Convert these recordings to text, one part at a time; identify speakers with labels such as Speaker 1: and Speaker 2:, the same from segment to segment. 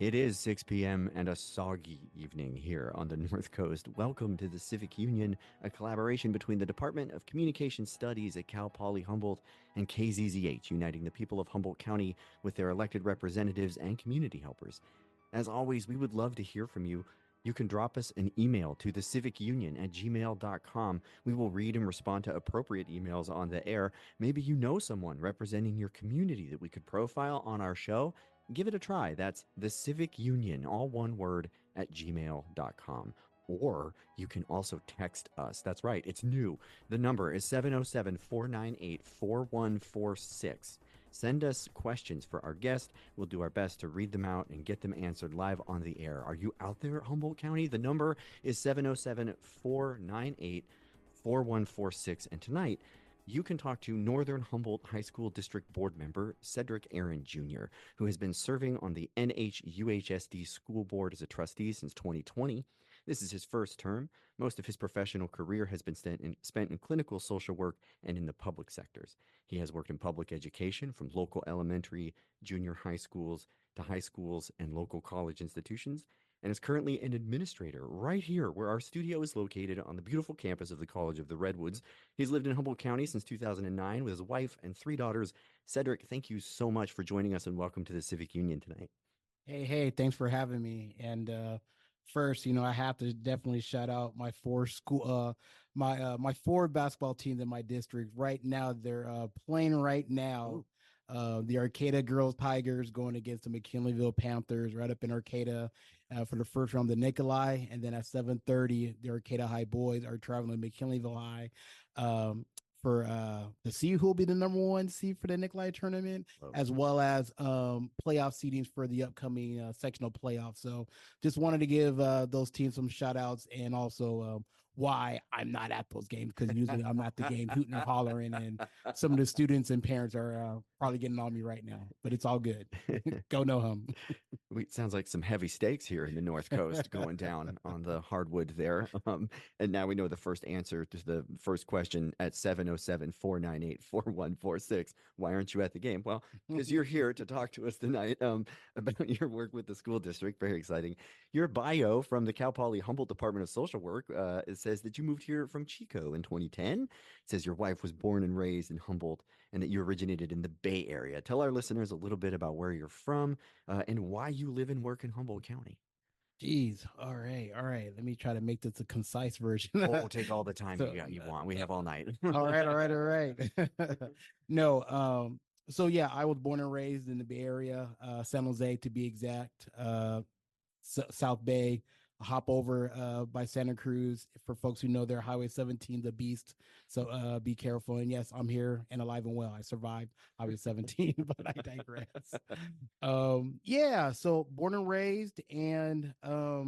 Speaker 1: It is 6 p.m. and a soggy evening here on the North Coast. Welcome to the Civic Union, a collaboration between the Department of Communication Studies at Cal Poly Humboldt and KZZH, uniting the people of Humboldt County with their elected representatives and community helpers. As always, we would love to hear from you. You can drop us an email to thecivicunion@gmail.com. We will read and respond to appropriate emails on the air. Maybe you know someone representing your community that we could profile on our show. Give it a try. That's the Civic Union, all one word, at gmail.com. Or you can also text us. That's right, it's new. The number is 707-498-4146. Send us questions for our guest. We'll do our best to read them out and get them answered live on the air. Are you out there, Humboldt County? The number is 707-498-4146. And tonight, you can talk to Northern Humboldt High School District Board member Cedric Arron Jr., who has been serving on the NHUHSD School Board as a trustee since 2020. This is his first term. Most of his professional career has been spent in clinical social work and in the public sectors. He has worked in public education from local elementary, junior high schools to high schools and local college institutions, and is currently an administrator right here where our studio is located on the beautiful campus of the College of the Redwoods. He's lived in Humboldt County since 2009 with his wife and three daughters. Cedric, thank you so much for joining us and welcome to the Civic Union tonight.
Speaker 2: Hey, thanks for having me. And first, I have to definitely shout out my my four basketball teams in my district. Right now, they're playing right now. The Arcata Girls Tigers going against the McKinleyville Panthers right up in Arcata for the first round, the Nikolai, and then at 7:30, the Arcata High boys are traveling to McKinleyville High. For to see who will be the number one seed for the Nikolai tournament, as well as playoff seedings for the upcoming sectional playoffs. So just wanted to give those teams some shout outs and also why I'm not at those games, because usually I'm at the game hooting and hollering, and some of the students and parents are probably getting on me right now, but it's all good. Go no hum.
Speaker 1: It sounds like some heavy stakes here in the North Coast going down on the hardwood there. And now we know the first answer to the first question at 707-498-4146. Why aren't you at the game? Well, because you're here to talk to us tonight about your work with the school district. Very exciting. Your bio from the Cal Poly Humboldt Department of Social Work, it says that you moved here from Chico in 2010. It says your wife was born and raised in Humboldt and that you originated in the Bay Area. Tell our listeners a little bit about where you're from and why you live and work in Humboldt County.
Speaker 2: Jeez. All right. Let me try to make this a concise version.
Speaker 1: Oh, take all the time
Speaker 2: So,
Speaker 1: you want. We have all night.
Speaker 2: all right. No, so yeah, I was born and raised in the Bay Area, San Jose to be exact, South Bay. Hop over by Santa Cruz for folks who know their Highway 17, the beast. So be careful. And yes, I'm here and alive and well. I survived Highway 17, but I digress. Yeah, so born and raised, and I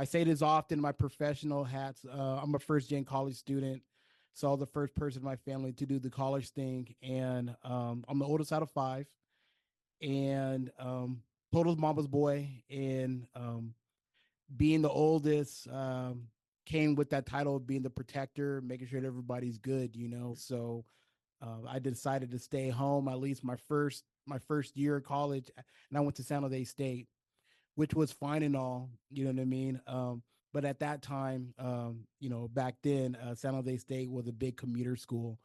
Speaker 2: say this often in my professional hats. I'm a first gen college student. So I was the first person in my family to do the college thing. And I'm the oldest out of five. And total mama's boy. And being the oldest came with that title of being the protector, making sure that everybody's good. So I decided to stay home at least my first year of college, and I went to San Jose State, which was fine and all. You know what I mean? But at that time, back then, San Jose State was a big commuter school,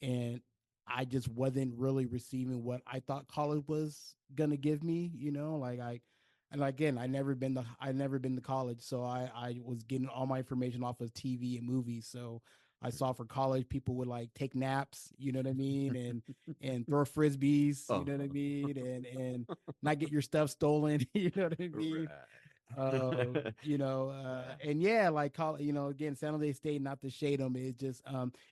Speaker 2: and I just wasn't really receiving what I thought college was gonna give me. And again, I never been to college, so I was getting all my information off of TV and movies. So I saw for college people would like take naps, you know what I mean, and throw frisbees, you know what I mean, and not get your stuff stolen, you know what I mean. And yeah, like again, San Jose State, not to shade them, it's just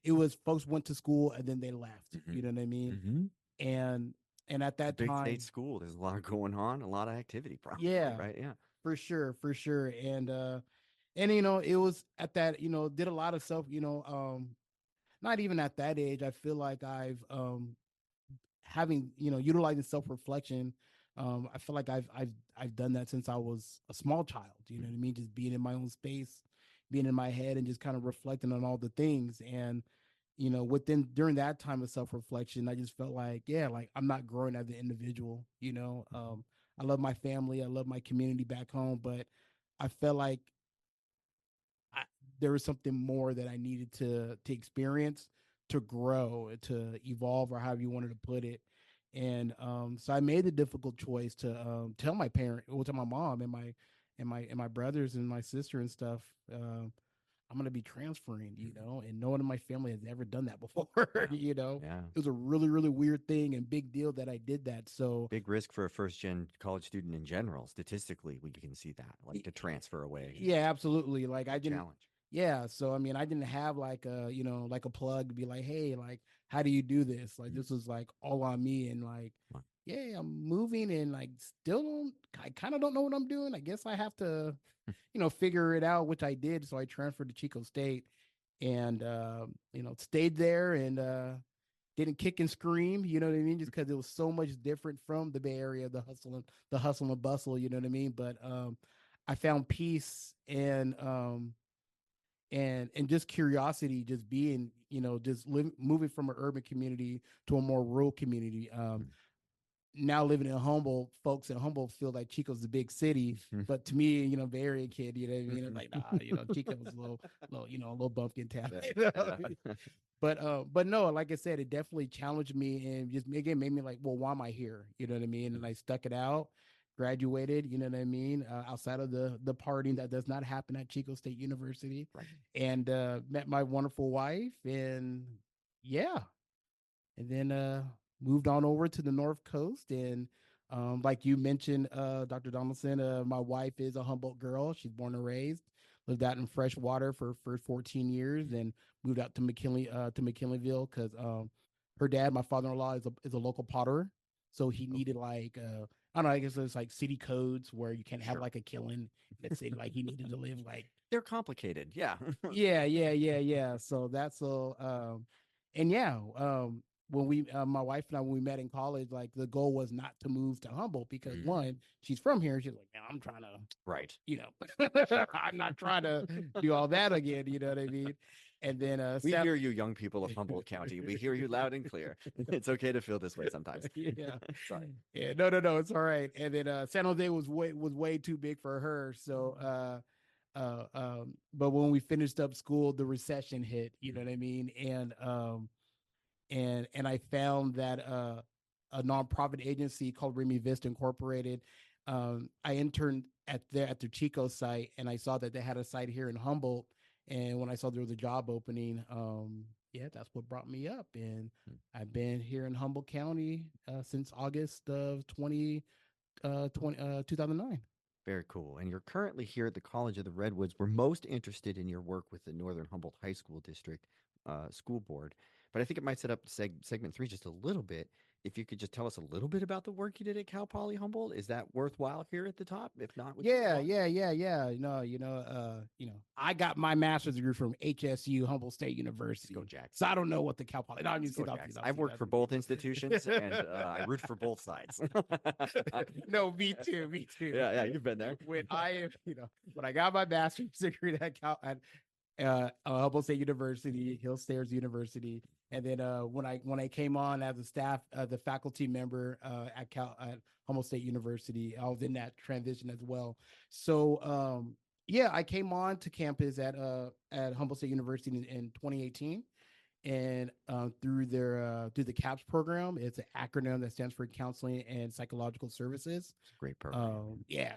Speaker 2: it was folks went to school and then they left, you know what I mean. And at
Speaker 1: It's a
Speaker 2: that
Speaker 1: big state
Speaker 2: time,
Speaker 1: school. There's a lot going on, a lot of activity, probably,
Speaker 2: yeah,
Speaker 1: right? Yeah.
Speaker 2: for sure. And it was at that, did a lot of self, not even at that age. I feel like I've having, utilizing self-reflection. I feel like I've done that since I was a small child, you know what I mean? Just being in my own space, being in my head and just kind of reflecting on all the things. And within during that time of self-reflection, I just felt like, yeah, like I'm not growing as an individual. I love my family, I love my community back home, but I felt like I, there was something more that I needed to experience, to grow, to evolve, or however you wanted to put it. And so I made the difficult choice to tell my to my mom and my brothers and my sister and stuff. I'm going to be transferring, and no one in my family has ever done that before.
Speaker 1: Wow. Yeah.
Speaker 2: It was a really, really weird thing and big deal that I did that. So,
Speaker 1: Big risk for a first gen college student in general. Statistically, we can see that, like to transfer away.
Speaker 2: yeah, absolutely. Like I didn't,
Speaker 1: Challenge.
Speaker 2: yeah. So, I mean, I didn't have like like a plug to be like, hey, like, how do you do this? Like, this was like all on me. And like,
Speaker 1: Wow.
Speaker 2: yeah, I'm moving and like still don't, I kind of don't know what I'm doing. I guess I have to, figure it out, which I did. So I transferred to Chico State and, stayed there and, didn't kick and scream, you know what I mean? Just because it was so much different from the Bay Area, the hustle and bustle, you know what I mean? But I found peace and just curiosity, just being, moving from an urban community to a more rural community. Now living in Humboldt, folks in Humboldt feel like Chico's the big city, but to me, Bay Area kid, you know what I mean? Like, nah, Chico's a little bumpkin town. But no, like I said, it definitely challenged me and just again made me like, well, why am I here? You know what I mean? And I stuck it out, graduated, you know what I mean, outside of the partying that does not happen at Chico State University,
Speaker 1: Right.
Speaker 2: and met my wonderful wife, and yeah, and then moved on over to the North Coast. And like you mentioned, Dr. Donaldson, my wife is a Humboldt girl. She's born and raised, lived out in Freshwater for her first 14 years, and moved out to McKinleyville because her dad, my father-in-law, is a local potterer. So he needed like I don't know, I guess it's like city codes where you can't have
Speaker 1: Sure.
Speaker 2: like a killing. Let's say like he needed to live like
Speaker 1: They're complicated. Yeah.
Speaker 2: yeah. So that's and yeah, when my wife and I, when we met in college, like the goal was not to move to Humboldt because one, she's from here. She's like, man, I'm trying to,
Speaker 1: Right.
Speaker 2: I'm not trying to do all that again. You know what I mean? And then,
Speaker 1: We hear you, young people of Humboldt County. We hear you loud and clear. It's okay to feel this way sometimes.
Speaker 2: yeah,
Speaker 1: Sorry.
Speaker 2: yeah, no, it's all right. And then San Jose was way too big for her. So, but when we finished up school, the recession hit. You know what I mean? And I found that a nonprofit agency called Remy Vista Incorporated. I interned at the Chico site, and I saw that they had a site here in Humboldt. And when I saw there was a job opening, yeah, that's what brought me up. And I've been here in Humboldt County since August of 2009.
Speaker 1: Very cool. And you're currently here at the College of the Redwoods. We're most interested in your work with the Northern Humboldt High School District School Board. But I think it might set up segment three just a little bit. If you could just tell us a little bit about the work you did at Cal Poly Humboldt, is that worthwhile here at the top? If not, we
Speaker 2: Yeah, yeah. I got my master's degree from HSU, Humboldt State University.
Speaker 1: Go Jacks.
Speaker 2: So I don't know what the Cal Poly. No,
Speaker 1: Go Jacks. I've worked for both institutions, and I root for both sides.
Speaker 2: No, me too. Me too.
Speaker 1: Yeah, you've been there.
Speaker 2: When when I got my master's degree at Humboldt State University, Hill Stairs University, and then when I came on as a staff, the faculty member at Humboldt State University, I was in that transition as well. So yeah, I came on to campus at Humboldt State University in 2018, and through the CAPS program. It's an acronym that stands for Counseling and Psychological Services.
Speaker 1: It's a great program.
Speaker 2: Yeah,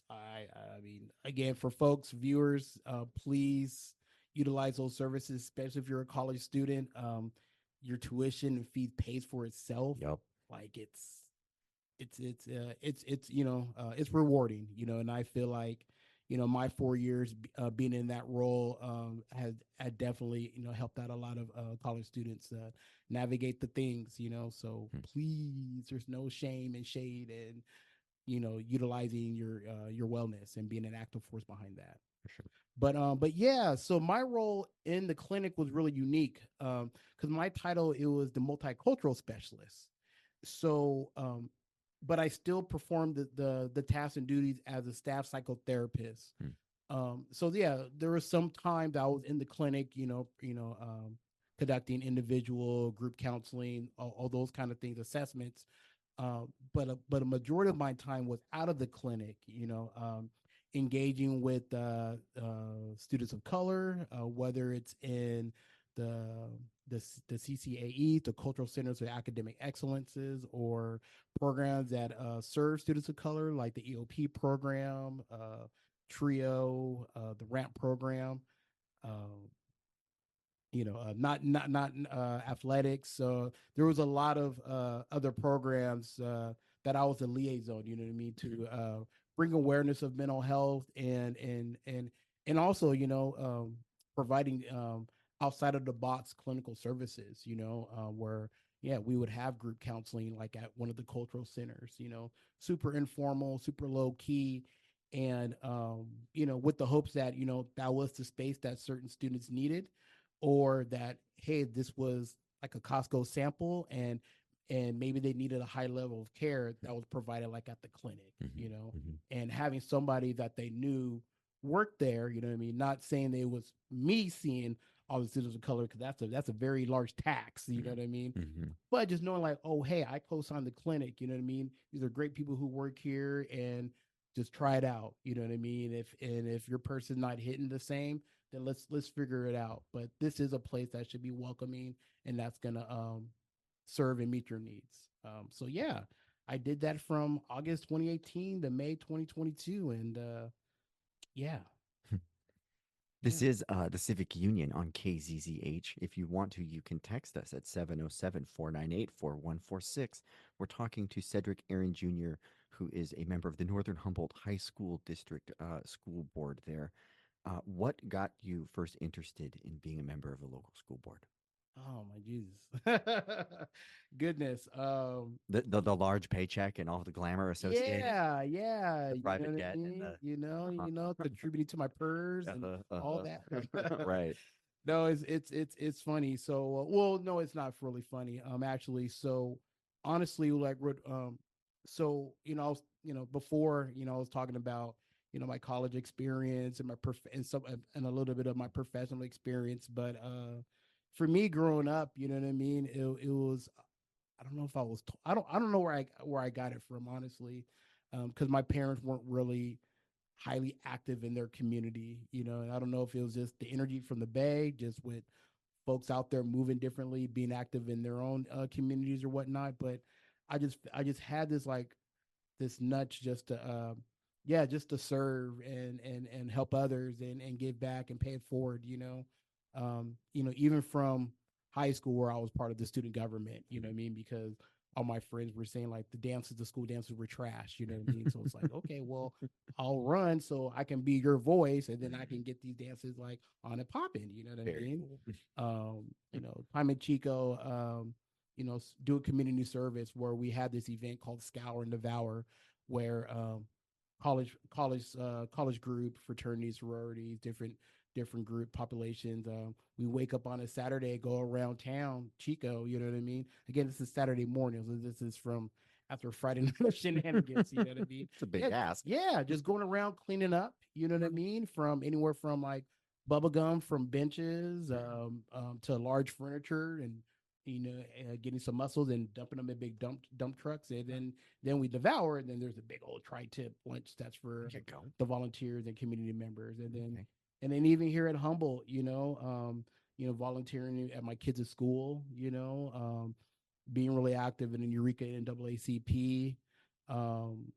Speaker 2: I mean, again, for folks, viewers, please utilize those services, especially if you're a college student. Your tuition and fee pays for itself.
Speaker 1: Yep.
Speaker 2: Like it's rewarding, and I feel like my 4 years being in that role had definitely helped out a lot of college students navigate the things. So please, there's no shame and shade and utilizing your wellness and being an active force behind that.
Speaker 1: For sure.
Speaker 2: But yeah, so my role in the clinic was really unique because my title, it was the multicultural specialist. So but I still performed the tasks and duties as a staff psychotherapist. So yeah, there was some time that I was in the clinic, conducting individual group counseling, all those kind of things, assessments. But a majority of my time was out of the clinic, engaging with students of color, whether it's in the the CCAE, the Cultural Centers of Academic Excellences, or programs that serve students of color, like the EOP program, TRIO, the RAMP program. Uh, not athletics. So there was a lot of other programs that I was a liaison. You know what I mean, to bring awareness of mental health, and also providing outside of the box clinical services. Where yeah, we would have group counseling like at one of the cultural centers. Super informal, super low key. And with the hopes that that was the space that certain students needed, or that hey, this was like a Costco sample, and maybe they needed a high level of care that was provided like at the clinic, and having somebody that they knew worked there, you know what I mean? Not saying it was me seeing all the students of color, because that's a very large tax, you know what I mean? But just knowing like, oh hey, I co-signed the clinic, you know what I mean? These are great people who work here, and just try it out, you know what I mean? If your person's not hitting the same, then let's figure it out. But this is a place that should be welcoming, and that's gonna serve and meet your needs. So yeah, I did that from August 2018 to May 2022, and yeah,
Speaker 1: This
Speaker 2: yeah.
Speaker 1: is the Civic Union on KZZH. If you want to, you can text us at 707-498-4146. We're talking to Cedric Arron Jr., who is a member of the Northern Humboldt High School District School Board there. What got you first interested in being a member of the local school board?
Speaker 2: Oh my Jesus, goodness.
Speaker 1: The large paycheck and all the glamour associated,
Speaker 2: Yeah,
Speaker 1: the
Speaker 2: you know
Speaker 1: private
Speaker 2: what I
Speaker 1: jet and
Speaker 2: mean.
Speaker 1: the
Speaker 2: Contributing to my purse and all that.
Speaker 1: right.
Speaker 2: No, it's funny. So, well, no, it's not really funny. Actually, so honestly, like, so I was, before, I was talking about, my college experience and and some and a little bit of my professional experience, but for me growing up, you know what I mean. It was, I don't know if I was, I don't know where I got it from, honestly, because my parents weren't really highly active in their community, and I don't know if it was just the energy from the Bay, just with folks out there moving differently, being active in their own communities or whatnot. But I just had this, like, this nudge just to yeah, just to serve and help others, and give back and pay it forward, even from high school, where I was part of the student government, you know what I mean? Because all my friends were saying like the school dances were trash, you know what I mean? So it's like, okay, well, I'll run so I can be your voice, and then I can get these dances like on and popping, you know what I
Speaker 1: Very
Speaker 2: mean?
Speaker 1: cool.
Speaker 2: Time in Chico, do a community service where we had this event called Scour and Devour, where college group, fraternities, sororities, different group populations. We wake up on a Saturday, go around town, Chico. You know what I mean? Again, this is Saturday morning, so this is from after Friday night of shenanigans. You know what I mean?
Speaker 1: It's a big
Speaker 2: Yeah,
Speaker 1: ask.
Speaker 2: yeah, just going around cleaning up. You know what I mean? From anywhere from like bubble gum from benches, to large furniture, and getting some mussels and dumping them in big dump trucks, and then we devour, and then there's a big old tri-tip lunch that's for
Speaker 1: There you go.
Speaker 2: the volunteers and community members,
Speaker 1: Okay.
Speaker 2: and then even here at Humboldt, volunteering at my kids' school, being really active in the Eureka NAACP. Um,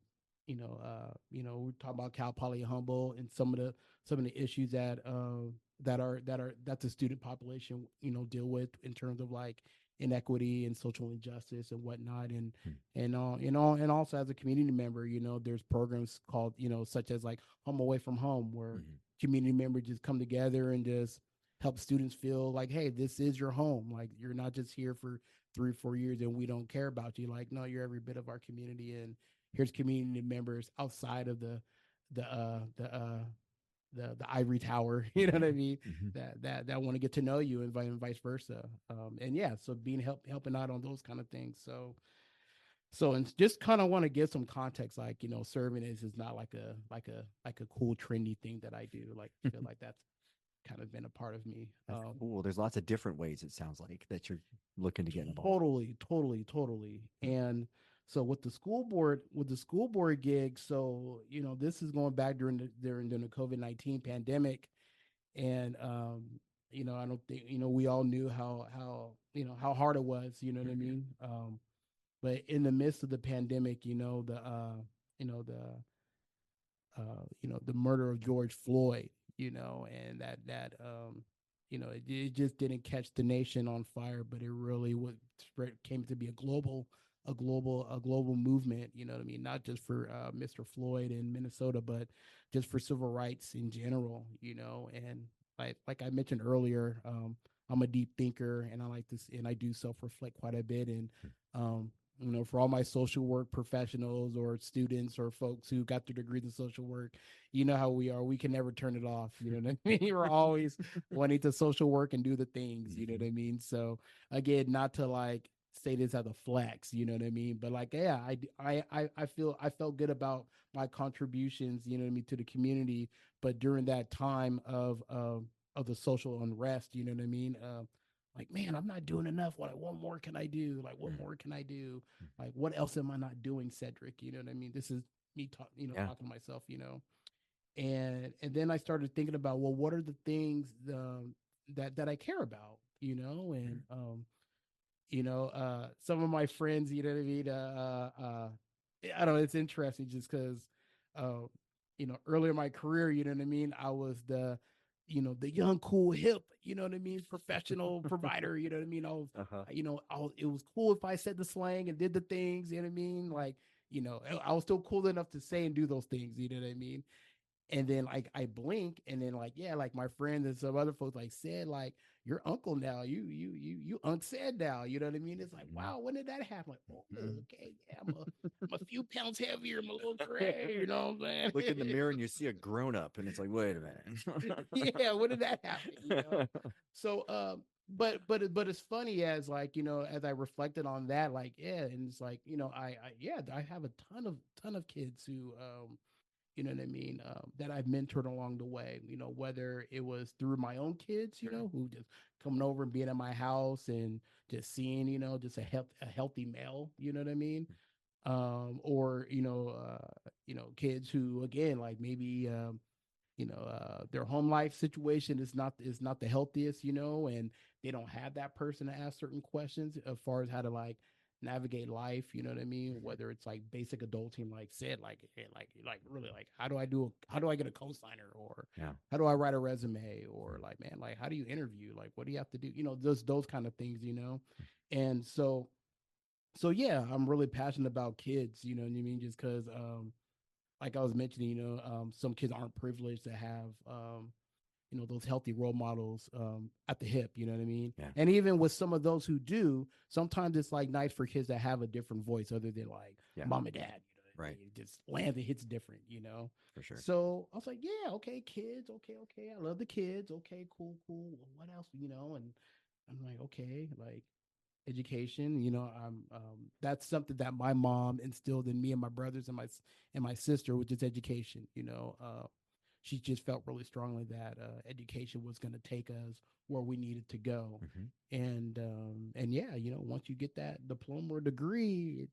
Speaker 2: we're talking about Cal Poly Humboldt, and some of the issues that the student population deal with in terms of like inequity and social injustice and whatnot, and also as a community member, there's programs called, such as like Home Away from Home, where community members just come together and just help students feel like, hey, this is your home. Like, you're not just here for 3 or 4 years and we don't care about you. Like, no, you're every bit of our community, and here's community members outside of the uh the uh the ivory tower, you know what I mean, that want to get to know you, and vice versa. And yeah, so being helping out on those kind of things. So and just kind of want to give some context, like, serving is not like a cool trendy thing that I do. Like, I feel like that's kind of been a part of me.
Speaker 1: That's cool. There's lots of different ways it sounds like that you're looking to get involved.
Speaker 2: Totally.
Speaker 1: Mm.
Speaker 2: And so with the school board gig, so this is going back during the COVID-19 pandemic, and I don't think we all knew how hard it was. You know what I mean? But in the midst of the pandemic, the murder of George Floyd, and it just didn't catch the nation on fire, but it really came to be a global movement. You know what I mean? Not just for Mr. Floyd in Minnesota, but just for civil rights in general. And like I mentioned earlier, I'm a deep thinker, and I like this, and I do self reflect quite a bit, and um, for all my social work professionals or students or folks who got their degrees in social work, you know how we are. We can never turn it off. You know what I mean? We're always wanting to social work and do the things. You know what I mean? So again, not to like say this as a flex. You know what I mean? But like, yeah, I felt good about my contributions. You know what I mean, to the community. But during that time of the social unrest, you know what I mean? Like, man, I'm not doing enough. What more can I do? Like, what more can I do? Like, what else am I not doing, Cedric? You know what I mean? This is me
Speaker 1: Yeah.
Speaker 2: talking to myself, and then I started thinking about, well, what are the things that I care about, and some of my friends, you know what I mean, I don't know, it's interesting just because uh earlier in my career, you know what I mean, I was the young cool hip, you know what I mean, professional provider, you know what I mean.
Speaker 1: Uh-huh.
Speaker 2: It was cool if I said the slang and did the things, you know what I mean, like, I was still cool enough to say and do those things, you know what I mean. And then like I blink, and then like, yeah, like my friends and some other folks like said, like, your uncle now, you Unc said now, you know what I mean. It's like, wow, when did that happen? Like, oh, okay, yeah, I'm a few pounds heavier, I'm a little gray, you know what I'm
Speaker 1: Look in the
Speaker 2: saying.
Speaker 1: mirror and you see a grown up, and it's like, wait a minute.
Speaker 2: Yeah, when did that happen? So but it's funny, as like, as I reflected on that, like, yeah, and it's like, I have a ton of kids who you know what I mean, that I've mentored along the way, whether it was through my own kids, who just coming over and being at my house and just seeing, just a healthy male, you know what I mean? Or, kids who, again, like maybe, their home life situation is not the healthiest, and they don't have that person to ask certain questions as far as how to like navigate life, you know what I mean, whether it's like basic adulting, like said, like, like really, like, how do I get a cosigner, or
Speaker 1: Yeah.
Speaker 2: how do I write a resume, or like, man, like, how do you interview, like, what do you have to do, those kind of things, and so yeah, I'm really passionate about kids, you know what I mean, just because like I was mentioning, some kids aren't privileged to have, those healthy role models at the hip, you know what I mean?
Speaker 1: Yeah.
Speaker 2: And even with some of those who do, sometimes it's like nice for kids to have a different voice other than like
Speaker 1: Yeah.
Speaker 2: mom and dad,
Speaker 1: Right.
Speaker 2: It just lands, it hits different,
Speaker 1: For sure.
Speaker 2: So I was like, yeah, okay, kids, okay. I love the kids. Okay, cool. What else, And I'm like, okay, like education, I'm that's something that my mom instilled in me and my brothers and my sister, which is education. She just felt really strongly that education was going to take us where we needed to go.
Speaker 1: Hmm.
Speaker 2: And yeah, once you get that diploma or degree,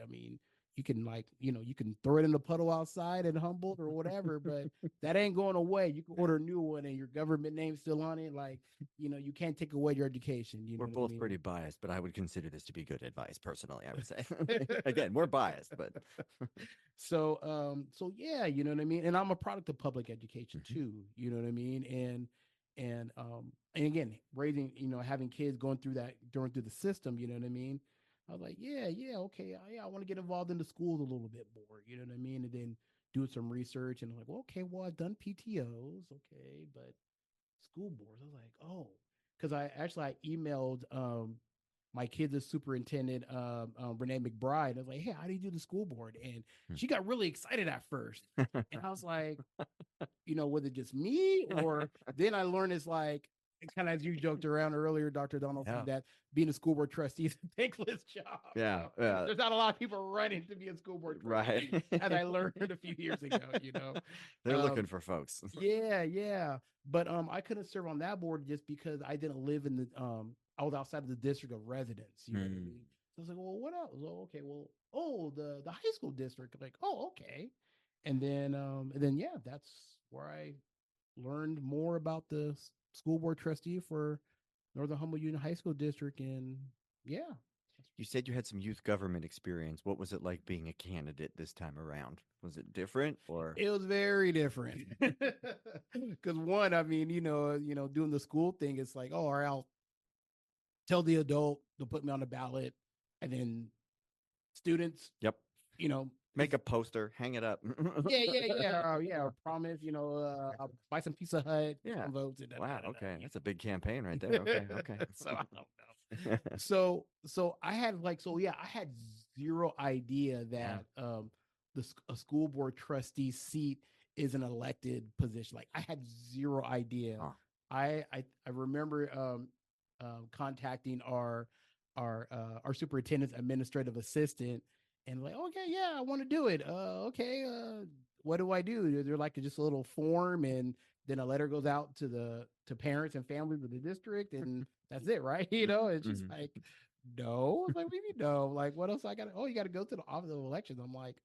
Speaker 2: I mean, you can, like, you can throw it in the puddle outside in Humboldt or whatever, but that ain't going away. You can order a new one and your government name's still on it. Like, you can't take away your education. You know
Speaker 1: We're
Speaker 2: what I
Speaker 1: both
Speaker 2: mean?
Speaker 1: pretty biased, but I would consider this to be good advice personally, I would say. Again, we're biased, but
Speaker 2: So yeah, you know what I mean. And I'm a product of public education
Speaker 1: Mhm.
Speaker 2: too. You know what I mean. And again, raising, having kids going through the system. You know what I mean. I was like, yeah, okay, yeah, I want to get involved in the schools a little bit more. You know what I mean. And then doing some research, and I'm like, well, okay, well, I've done PTOs, okay, but school boards. I was like, oh, because I emailed my kids' superintendent, Renee McBride. I was like, hey, how do you do the school board? And she got really excited at first, and I was like, was it just me, or then I learned it's like, kind of as you joked around earlier, Dr. Donaldson,
Speaker 1: Yeah.
Speaker 2: that being a school board trustee is a thankless job.
Speaker 1: Yeah. Yeah.
Speaker 2: There's not a lot of people running to be a school board
Speaker 1: Right.
Speaker 2: trustee, as I learned a few years ago.
Speaker 1: They're
Speaker 2: Um,
Speaker 1: looking for folks.
Speaker 2: yeah, yeah. But I couldn't serve on that board just because I didn't live in the I was outside of the district of residence. You know what I
Speaker 1: Mm.
Speaker 2: mean? So I was like, well, what else? Oh, okay, well, oh, the high school district. I'm like, oh, okay. And then yeah, that's where I learned more about the school board trustee for Northern Humboldt Union High School District, and yeah,
Speaker 1: You said you had some youth government experience. What was it like being a candidate this time around? Was it different or?
Speaker 2: it was very different. Because one, I mean, doing the school thing, it's like, oh, all right, I'll tell the adult to put me on the ballot, and then students,
Speaker 1: Yep.
Speaker 2: you know,
Speaker 1: Make a poster, hang it up.
Speaker 2: yeah. Promise, I'll buy some Pizza Hut,
Speaker 1: Yeah.
Speaker 2: some votes, and
Speaker 1: Wow. Okay. That's a big campaign right there. Okay. Okay.
Speaker 2: So I don't know. So I had I had zero idea that a school board trustee seat is an elected position. Like I had zero idea.
Speaker 1: Huh.
Speaker 2: I remember contacting our superintendent's administrative assistant and like, okay, yeah, I want to do it. Okay, what do I do? They're like just a little form, and then a letter goes out to parents and families of the district, and that's it, right? And she's like, no. I was like, what do you mean no? Like, what else I got? Oh, you got to go to the office of elections. I'm like,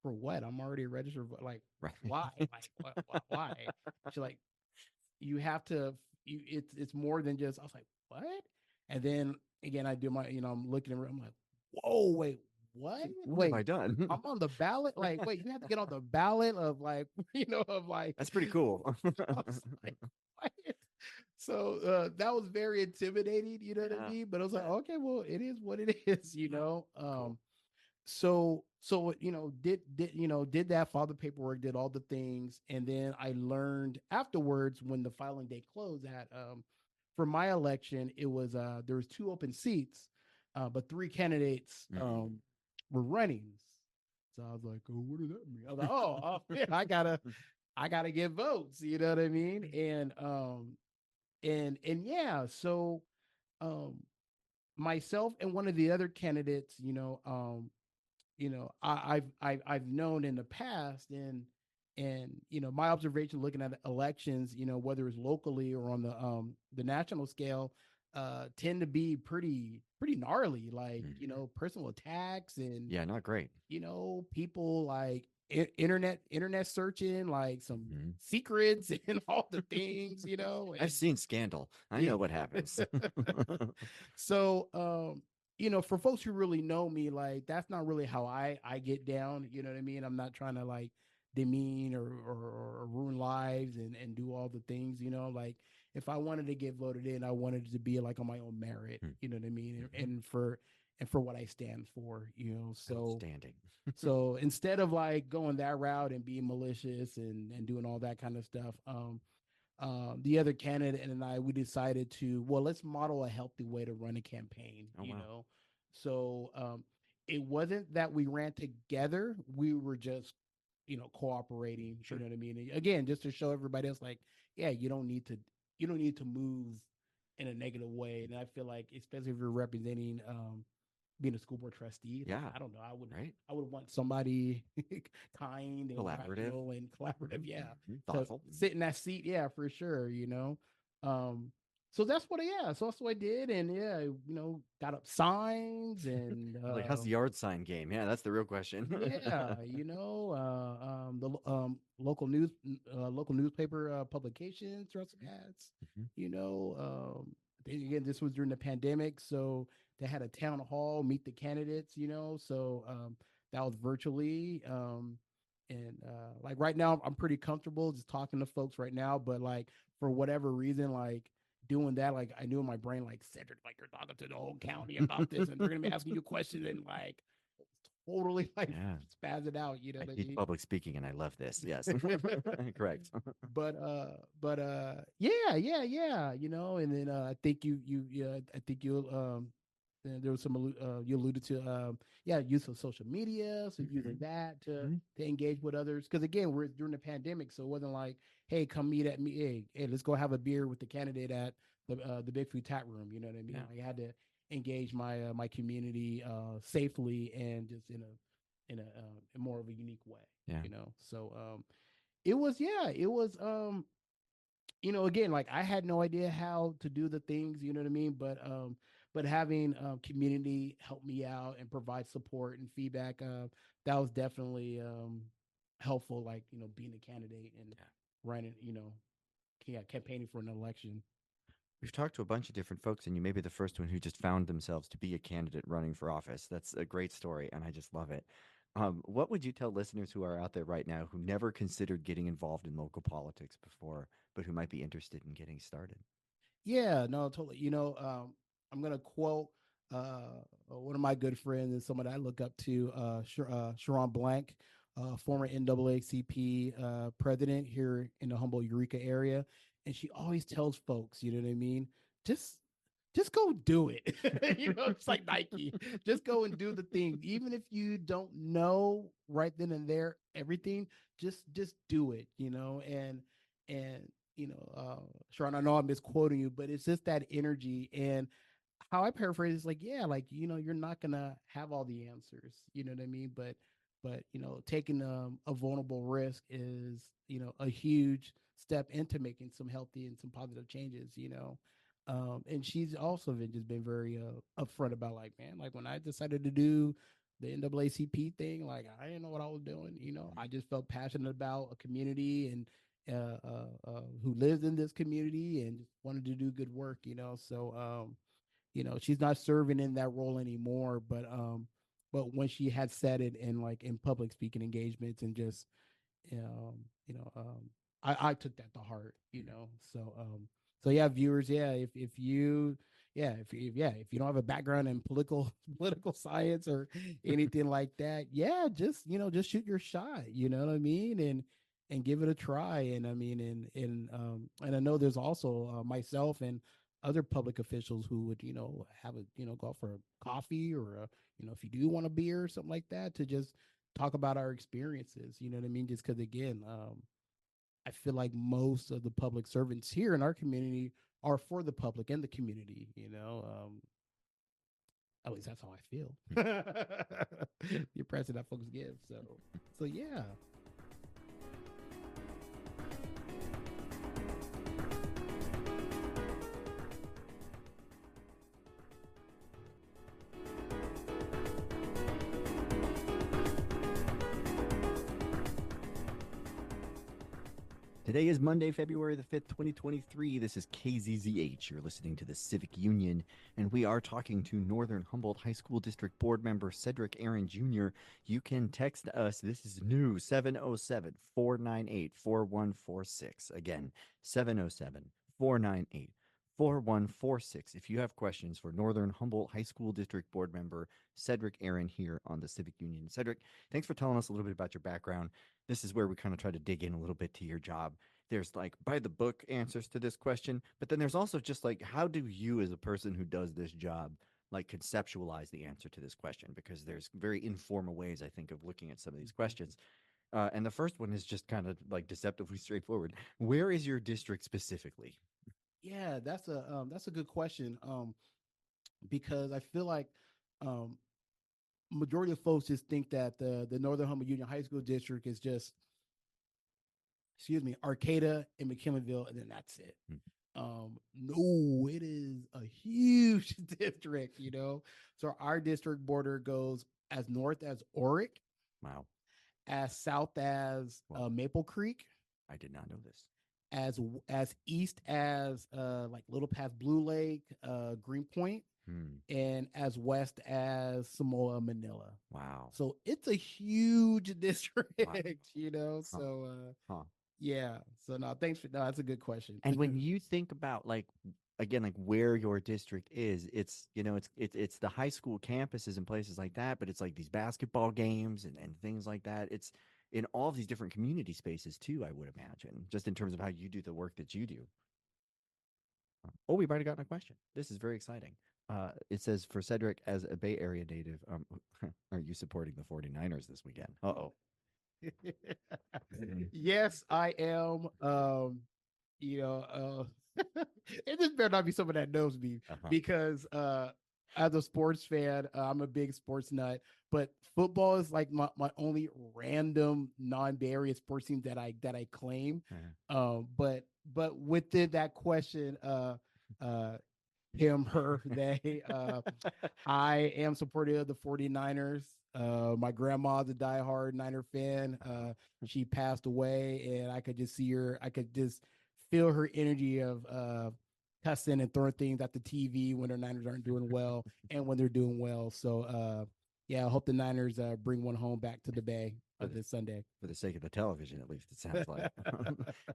Speaker 2: for what? I'm already registered. Like,
Speaker 1: Right.
Speaker 2: why? Like, why? She's like, you have to. It's more than just. I was like, what? And then again, I do my. I'm looking around. I'm like, whoa, wait, what?
Speaker 1: What have
Speaker 2: Wait,
Speaker 1: I done?
Speaker 2: I'm on the ballot. Like, wait, you have to get on the ballot of like, of like.
Speaker 1: That's pretty cool.
Speaker 2: I was like, what? So that was very intimidating, you know what I mean? But I was like, okay, well, it is what it is.
Speaker 1: Cool.
Speaker 2: So did that, filed the paperwork, did all the things, and then I learned afterwards when the filing date closed that for my election, it was there was 2 open seats, but 3 candidates were running. So I was like, oh, what does that mean? I was like, yeah, I gotta get votes, you know what I mean? And yeah, so um myself and one of the other candidates, I've known in the past, and my observation looking at elections, whether it's locally or on the national scale, tend to be pretty gnarly, like personal attacks and
Speaker 1: Yeah, not great.
Speaker 2: people like internet searching like some secrets and all the things,
Speaker 1: I've seen Scandal. I know what happens.
Speaker 2: So for folks who really know me, like that's not really how I get down, you know what I mean? I'm not trying to like demean or ruin lives and do all the things, like if I wanted to get voted in, I wanted it to be like on my own merit, you know what I mean? And for what I stand for, so
Speaker 1: Outstanding.
Speaker 2: so instead of like going that route and being malicious and doing all that kind of stuff, the other candidate and I, we decided to, well, let's model a healthy way to run a campaign,
Speaker 1: Oh, wow.
Speaker 2: So it wasn't that we ran together. We were just, cooperating,
Speaker 1: Sure.
Speaker 2: you know what I mean? Again, just to show everybody else, like, yeah, you don't need to move in a negative way. And I feel like, especially if you're representing, being a school board trustee,
Speaker 1: Yeah.
Speaker 2: like, I don't know,
Speaker 1: Right.
Speaker 2: I would want somebody kind and
Speaker 1: Collaborative.
Speaker 2: rational and collaborative, yeah,
Speaker 1: Thoughtful.
Speaker 2: to sit in that seat, yeah, for sure, so that's what I did, and yeah, got up signs and
Speaker 1: Like, how's the yard sign game? Yeah, that's the real question.
Speaker 2: yeah, the local newspaper publications, throw some ads, again, this was during the pandemic, so they had a town hall, meet the candidates, so that was virtually. And like right now, I'm pretty comfortable just talking to folks right now, but like for whatever reason, like doing that, like I knew in my brain, like Cedric, like you're talking to the whole county about this, and they're gonna be asking you questions, and like totally like spaz it out,
Speaker 1: I teach public speaking, and I love this. Yes, correct.
Speaker 2: But yeah, and then I think you There was some you alluded to, yeah, use of social media, so using that to engage with others. Because again, we're during the pandemic, so it wasn't like, hey, come meet at me, hey, let's go have a beer with the candidate at the Big Food Tap Room. You know what I mean?
Speaker 1: Yeah.
Speaker 2: Like, I had to engage my community safely and just in more of a unique way.
Speaker 1: Yeah.
Speaker 2: You know, so it was, yeah, it was again, like, I had no idea how to do the things, you know what I mean, but having community help me out and provide support and feedback, that was definitely helpful, like, being a candidate and
Speaker 1: Yeah.
Speaker 2: running, yeah, campaigning for an election.
Speaker 1: We've talked to a bunch of different folks, and you may be the first one who just found themselves to be a candidate running for office. That's a great story, and I just love it. What would you tell listeners who are out there right now who never considered getting involved in local politics before, but who might be interested in getting started?
Speaker 2: Yeah, no, totally. I'm gonna quote one of my good friends and someone I look up to, Sharon Blank, former NAACP president here in the Humboldt Eureka area, and she always tells folks, you know what I mean, just just go do it. It's like Nike. Just go and do the thing, even if you don't know right then and there everything. Just do it. And Sharon, I know I'm misquoting you, but it's just that energy. And how I paraphrase is like, yeah, like, you're not gonna have all the answers. You know what I mean? But taking a vulnerable risk is, a huge step into making some healthy and some positive changes. And she's also been very upfront about, like, man, like, when I decided to do the NAACP thing, like, I didn't know what I was doing. I just felt passionate about a community and who lives in this community and just wanted to do good work. So she's not serving in that role anymore, but when she had said it in, like, in public speaking engagements and just um, you know, I took that to heart. So yeah, viewers, yeah, if you yeah, if you don't have a background in political science or anything like that, yeah, just shoot your shot, you know what I mean? And give it a try. And I mean, and I know there's also myself and other public officials who would, have a, go out for a coffee or if you do want a beer or something like that, to just talk about our experiences. You know what I mean? Just because, again, I feel like most of the public servants here in our community are for the public and the community. At least that's how I feel. The impression that folks give. So yeah.
Speaker 1: Today is Monday, February the 5th, 2023. This is KZZH. You're listening to the Civic Union, and we are talking to Northern Humboldt High School District Board Member Cedric Arron Jr. You can text us. This is new, 707 498 4146. Again, 707 498 4146. If you have questions for Northern Humboldt High School District Board Member Cedric Arron here on the Civic Union. Cedric, thanks for telling us a little bit about your background. This is where we kind of try to dig in a little bit to your job. There's like by the book answers to this question, but then there's also just like, how do you, as a person who does this job, like conceptualize the answer to this question? Because there's very informal ways, I think, of looking at some of these questions. And the first one is just kind of like deceptively straightforward. Where is your district specifically?
Speaker 2: Yeah, that's a good question. Because I feel like um majority of folks just think that the Northern Humboldt Union High School District is just, excuse me, Arcata and McKinleyville, and then that's it.
Speaker 1: Hmm.
Speaker 2: No, it is a huge district. So our district border goes as north as Oric,
Speaker 1: Wow.
Speaker 2: as south as
Speaker 1: Well,
Speaker 2: Maple Creek,
Speaker 1: I did not know this.
Speaker 2: as east as like Little Path, Blue Lake, Greenpoint,
Speaker 1: Hmm.
Speaker 2: and as west as Samoa, Manila.
Speaker 1: Wow.
Speaker 2: So it's a huge district,
Speaker 1: Wow. Huh.
Speaker 2: So
Speaker 1: Huh.
Speaker 2: yeah. So no, thanks for no, that's a good question.
Speaker 1: And when you think about like again like where your district is, it's it's the high school campuses and places like that, but it's like these basketball games and things like that. It's in all of these different community spaces too, I would imagine, just in terms of how you do the work that you do. Oh, we've already gotten a question. This is very exciting. It says for Cedric as a Bay Area native, are you supporting the 49ers this weekend? Uh-oh.
Speaker 2: Yes, I am. You know, and this better not be someone that knows me
Speaker 1: Uh-huh.
Speaker 2: because as a sports fan, I'm a big sports nut. But football is like my only random non-Bay Area sports team that I claim. But within that question, uh, him, her, they, I am supportive of the 49ers. My grandma's a diehard Niner fan. She passed away, and I could just see her. I could just feel her energy of cussing and throwing things at the TV when their Niners aren't doing well and when they're doing well. So, yeah, I hope the Niners bring one home back to the Bay
Speaker 1: for the
Speaker 2: this Sunday.
Speaker 1: for the sake of the television, at least it sounds like.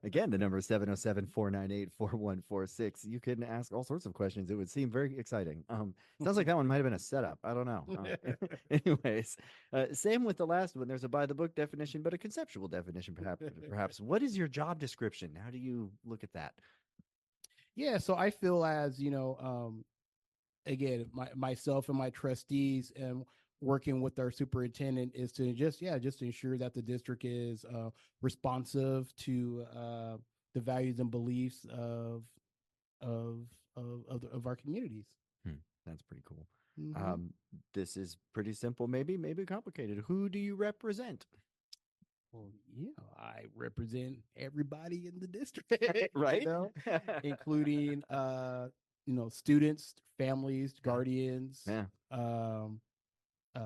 Speaker 1: Again, the number is 707-498-4146. You can ask all sorts of questions. It would seem very exciting. Sounds like that one might have been a setup. I don't know. Anyways, same with the last one. There's a by the book definition, but a conceptual definition, perhaps. What is your job description? How do you look at that?
Speaker 2: Yeah, so I feel as again, myself and my trustees and working with our superintendent is to just ensure that the district is responsive to the values and beliefs of of our communities.
Speaker 1: Hmm, that's pretty cool.
Speaker 2: Mm-hmm.
Speaker 1: Um, this is pretty simple, maybe complicated. Who do you represent?
Speaker 2: Well, I represent everybody in the district,
Speaker 1: Right?
Speaker 2: including students, families,
Speaker 1: Yeah.
Speaker 2: guardians,
Speaker 1: Yeah.
Speaker 2: um,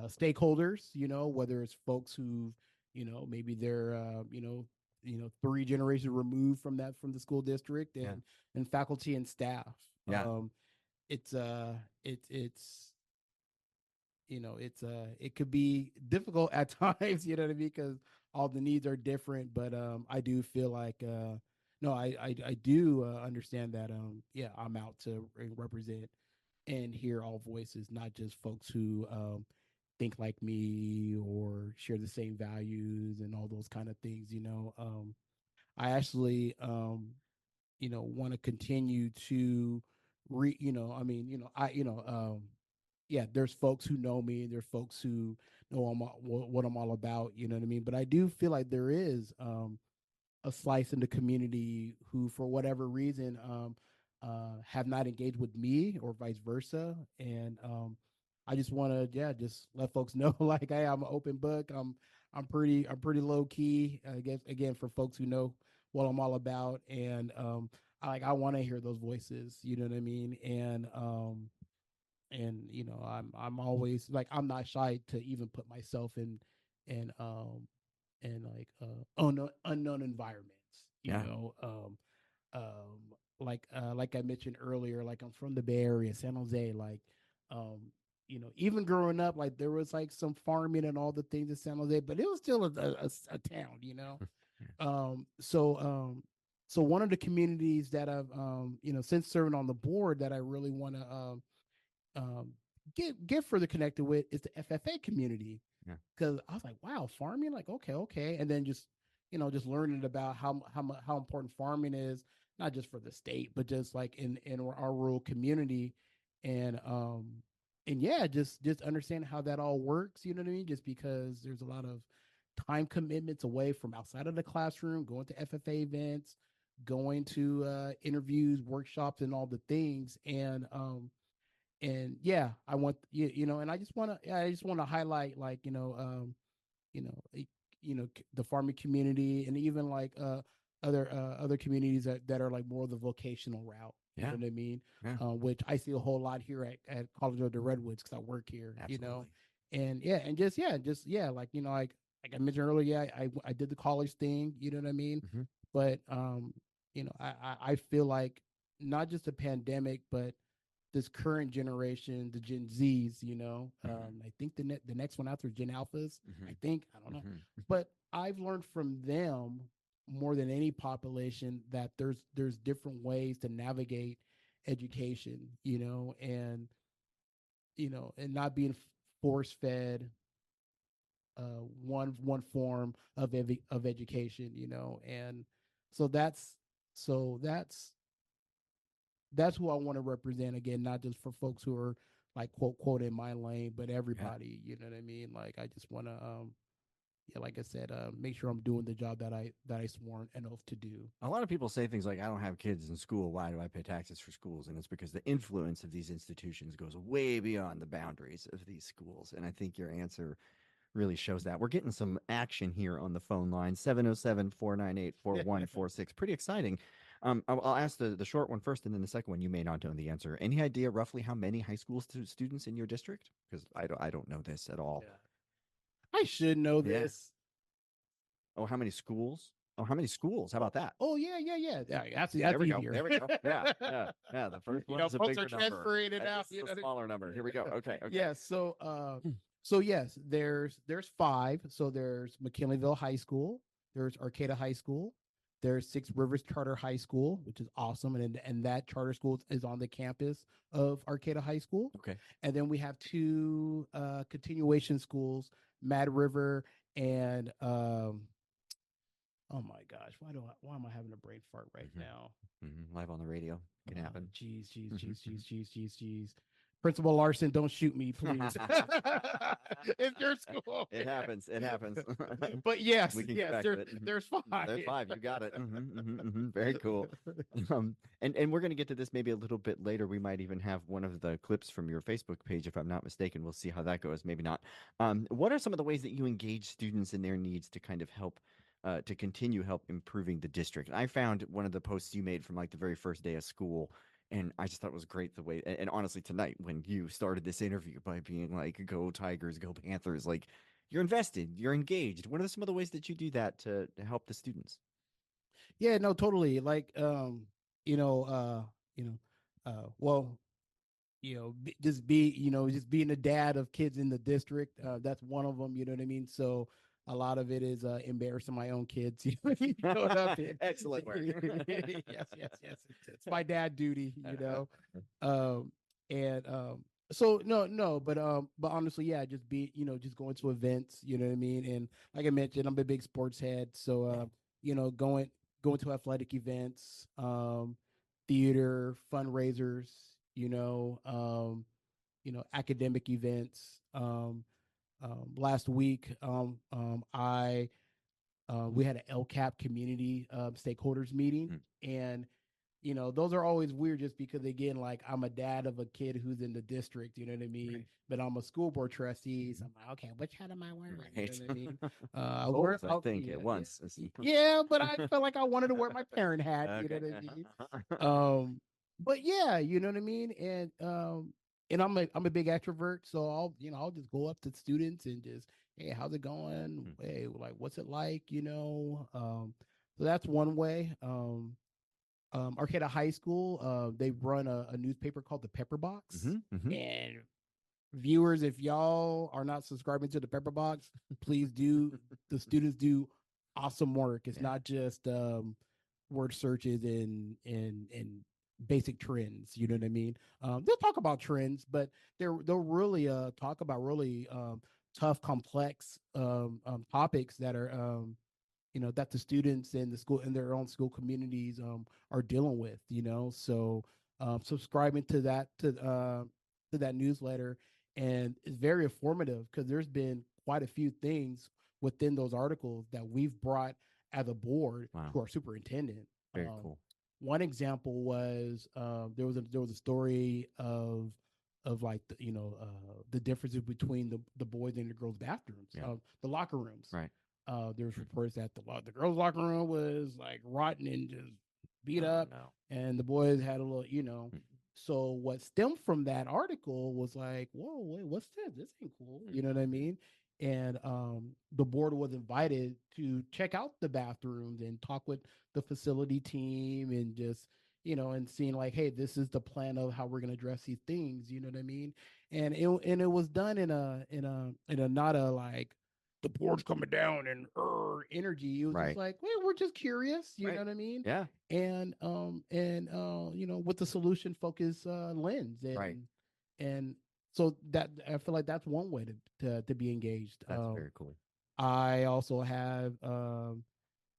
Speaker 2: stakeholders. Whether it's folks who, maybe they're three generations removed from the school district,
Speaker 1: Yeah.
Speaker 2: and faculty and staff.
Speaker 1: Yeah.
Speaker 2: It's it could be difficult at times, you know what I mean, because all the needs are different. But I do feel like no, I do understand that yeah, I'm out to represent and hear all voices, not just folks who think like me or share the same values and all those kind of things. I actually want to continue to I mean, yeah, there's folks who know me, there's folks who know what I'm all about, you know what I mean? But I do feel like there is a slice in the community who, for whatever reason, have not engaged with me or vice versa. And I just want to, yeah, just let folks know, like, hey, I'm an open book. I'm pretty low key. I guess again for folks who know what I'm all about, and I want to hear those voices. You know what I mean? And I'm always like, I'm not shy to even put myself in like unknown environments,
Speaker 1: Yeah.
Speaker 2: like I mentioned earlier, like I'm from the Bay Area, San Jose. Like even growing up, like there was like some farming and all the things in San Jose, but it was still a town, so one of the communities that I've since serving on the board that I really want to um, get further connected with is the FFA community,
Speaker 1: Yeah.
Speaker 2: because I was like, wow, farming, like, okay, and then just learning about how important farming is, not just for the state, but just like in our rural community, and yeah, just understand how that all works. You know what I mean? Just because there's a lot of time commitments away from outside of the classroom, going to FFA events, going to interviews, workshops, and all the things, and yeah, I want and I just want to highlight, like, you know eh, the farming community, and even like other communities that are like more of the vocational route, you
Speaker 1: Yeah.
Speaker 2: know what I mean,
Speaker 1: Yeah.
Speaker 2: which I see a whole lot here at College of the Redwoods, because I work here,
Speaker 1: Absolutely.
Speaker 2: and yeah, and just yeah, like, like I mentioned earlier, yeah, I did the college thing, you know what I mean,
Speaker 1: Hmm.
Speaker 2: but I feel like not just the pandemic, but this current generation, the Gen Zs, I think the next one after Gen Alphas,
Speaker 1: Hmm.
Speaker 2: I think, I don't know,
Speaker 1: Hmm.
Speaker 2: but I've learned from them more than any population that there's different ways to navigate education, and not being force fed one form of education, and so that's that's who I want to represent again, not just for folks who are like quote in my lane, but
Speaker 1: Yeah.
Speaker 2: everybody. You know what I mean? Like I just want to yeah, like I said, make sure I'm doing the job that I sworn an oath to do.
Speaker 1: A lot of people say things like, I don't have kids in school. Why do I pay taxes for schools? And it's because the influence of these institutions goes way beyond the boundaries of these schools. And I think your answer really shows that. We're getting some action here on the phone line 707-498-4146. Pretty exciting. I'll ask the short one first and then the second one. You may not know the answer. Any idea roughly how many high school students in your district? Because I don't know this at all.
Speaker 2: Yeah. I should know
Speaker 1: Yeah.
Speaker 2: this.
Speaker 1: Oh, how many schools? Oh, how many schools? How about that?
Speaker 2: Oh yeah. That's
Speaker 1: There we
Speaker 2: easier.
Speaker 1: go. There we go. Yeah. The first one is a
Speaker 2: folks
Speaker 1: bigger
Speaker 2: are
Speaker 1: number.
Speaker 2: transferring it out.
Speaker 1: This is a smaller number. Here we go. Okay.
Speaker 2: Yeah. So yes, there's five. So there's McKinleyville High School. There's Arcata High School. There's Six Rivers Charter High School, which is awesome, and that charter school is on the campus of Arcata High School.
Speaker 1: Okay.
Speaker 2: And then we have two continuation schools, Mad River and oh my gosh, why am I having a brain fart right now?
Speaker 1: Live on the radio can happen.
Speaker 2: Jeez. Principal Larson, don't shoot me, please. It's your school.
Speaker 1: It happens.
Speaker 2: But yes,
Speaker 1: there's
Speaker 2: there's five.
Speaker 1: There's five. You got it. Very cool. And we're going to get to this maybe a little bit later. We might even have one of the clips from your Facebook page, if I'm not mistaken. We'll see how that goes. Maybe not. What are some of the ways that you engage students in their needs to kind of help to continue help improving the district? And I found one of the posts you made from like the very first day of school, and I just thought it was great the way. And honestly, tonight when you started this interview by being like, "Go Tigers, go Panthers," like you're invested, you're engaged. What are some of the ways that you do that to help the students?
Speaker 2: Yeah, no, totally. Like, you know, well, just being a dad of kids in the district. That's one of them. You know what I mean? So a lot of it is embarrassing my own kids. You know what I mean?
Speaker 1: Excellent work.
Speaker 2: Yes. It's my dad duty. And so but honestly, yeah, just going to events. You know what I mean? And like I mentioned, I'm a big sports head, so going to athletic events, theater, fundraisers, academic events. Last week, I we had an LCAP community stakeholders meeting, and those are always weird just because again, like I'm a dad of a kid who's in the district, you know what I mean? Right. But I'm a school board trustee, so I'm like, okay, which hat am I wearing?
Speaker 1: Right.
Speaker 2: You know what I mean?
Speaker 1: I think at once.
Speaker 2: Yeah, but I felt like I wanted to wear my parent hat, okay. You know what I mean? But yeah, you know what I mean? And I'm a big extrovert, so I'll just go up to students and just, hey, how's it going? Hey, like what's it like? So that's one way. Arcata High School, they run a newspaper called the Pepper Box. And viewers, if y'all are not subscribing to the Pepper Box, please do. The students do awesome work. It's not just word searches and basic trends. You know what I mean? They'll talk about trends, but they'll really talk about really tough, complex topics that are that the students in the school in their own school communities are dealing with. So subscribing to that newsletter, and it's very informative because there's been quite a few things within those articles that we've brought as a board to our superintendent.
Speaker 1: Very cool.
Speaker 2: One example was there was a story of like the differences between the boys and the girls' bathrooms, the locker rooms.
Speaker 1: Right.
Speaker 2: There's reports that the girls' locker room was like rotten and just beat up, and the boys had a little, So what stemmed from that article was like, whoa, wait, what's this? This ain't cool. You know what I mean? And the board was invited to check out the bathrooms and talk with the facility team and just, and seeing like, hey, this is the plan of how we're going to address these things. You know what I mean? And it was done in a not a like the board's coming down and energy. It was just like, well, we're just curious. You know what I mean?
Speaker 1: Yeah.
Speaker 2: And with the solution focus lens. And so that I feel like that's one way to be engaged.
Speaker 1: That's very cool.
Speaker 2: I also have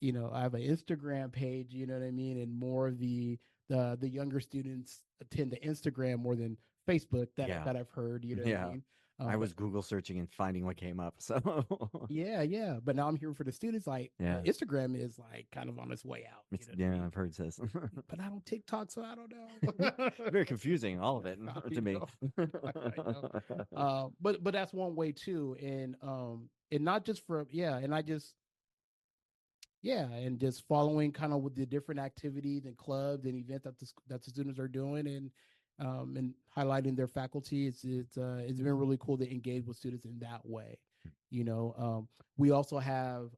Speaker 2: I have an Instagram page, you know what I mean, and more of the younger students attend to Instagram more than Facebook
Speaker 1: Yeah.
Speaker 2: that I've heard, you know what I
Speaker 1: Yeah.
Speaker 2: mean.
Speaker 1: I
Speaker 2: But
Speaker 1: was Google searching and finding what came up. So
Speaker 2: yeah, yeah. But now I'm hearing for the students, like
Speaker 1: yeah.
Speaker 2: Instagram is like kind of on its way out, you
Speaker 1: It's
Speaker 2: know what I
Speaker 1: yeah,
Speaker 2: mean.
Speaker 1: I've heard this.
Speaker 2: But I don't TikTok, so I don't know.
Speaker 1: Very confusing, all of it
Speaker 2: I
Speaker 1: to me.
Speaker 2: know, I know. But that's one way too, and not just for and I just and just following kind of with the different activities and clubs and events that the students are doing, and highlighting their faculty. It's been really cool to engage with students in that way. You know, we also have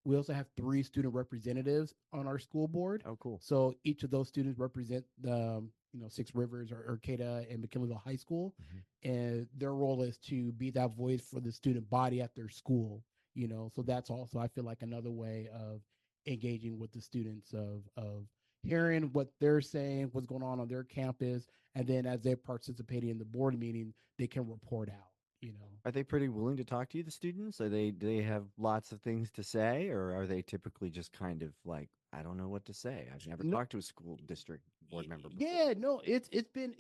Speaker 2: we also have three student representatives on our school board.
Speaker 1: Oh, cool.
Speaker 2: So each of those students represent the Six Rivers or Arcata and McKinleyville High School, and their role is to be that voice for the student body at their school. So that's also, I feel like, another way of engaging with the students, of hearing what they're saying, what's going on their campus, and then as they're participating in the board meeting, they can report out.
Speaker 1: Are they pretty willing to talk to you, the students? Do they have lots of things to say, or are they typically just kind of like, I don't know what to say? I've never
Speaker 2: No,
Speaker 1: talked to a school district board member before.
Speaker 2: yeah, no, it's been,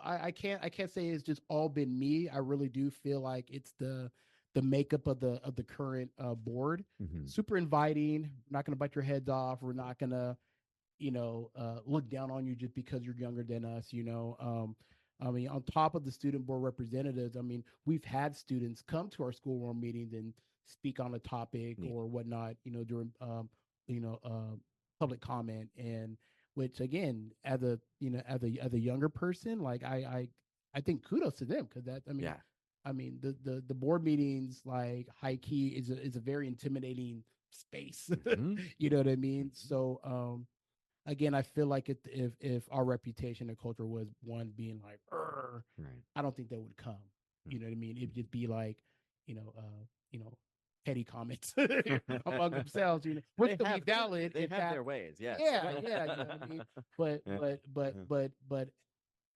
Speaker 2: I can't say it's just all been me. I really do feel like it's the makeup of the current board.
Speaker 1: Mm-hmm.
Speaker 2: Super inviting, not going to bite your heads off. We're not going to look down on you just because you're younger than us. I mean, on top of the student board representatives, I mean, we've had students come to our school board meetings and speak on a topic
Speaker 1: Neat.
Speaker 2: or whatnot, during you know public comment, and which again, as a younger person, like I think kudos to them, because that
Speaker 1: Yeah.
Speaker 2: I mean, the board meetings, like, high key, is a very intimidating space.
Speaker 1: Mhm.
Speaker 2: You know what I mean? So again, I feel like if our reputation and culture was one being like,
Speaker 1: Right.
Speaker 2: I don't think that would come. You know what I mean? It'd just be like, you know, you know, petty comments among themselves, which could be valid.
Speaker 1: They
Speaker 2: if
Speaker 1: have
Speaker 2: that,
Speaker 1: their ways, yes.
Speaker 2: yeah, yeah, you know what I mean. But
Speaker 1: Yeah.
Speaker 2: but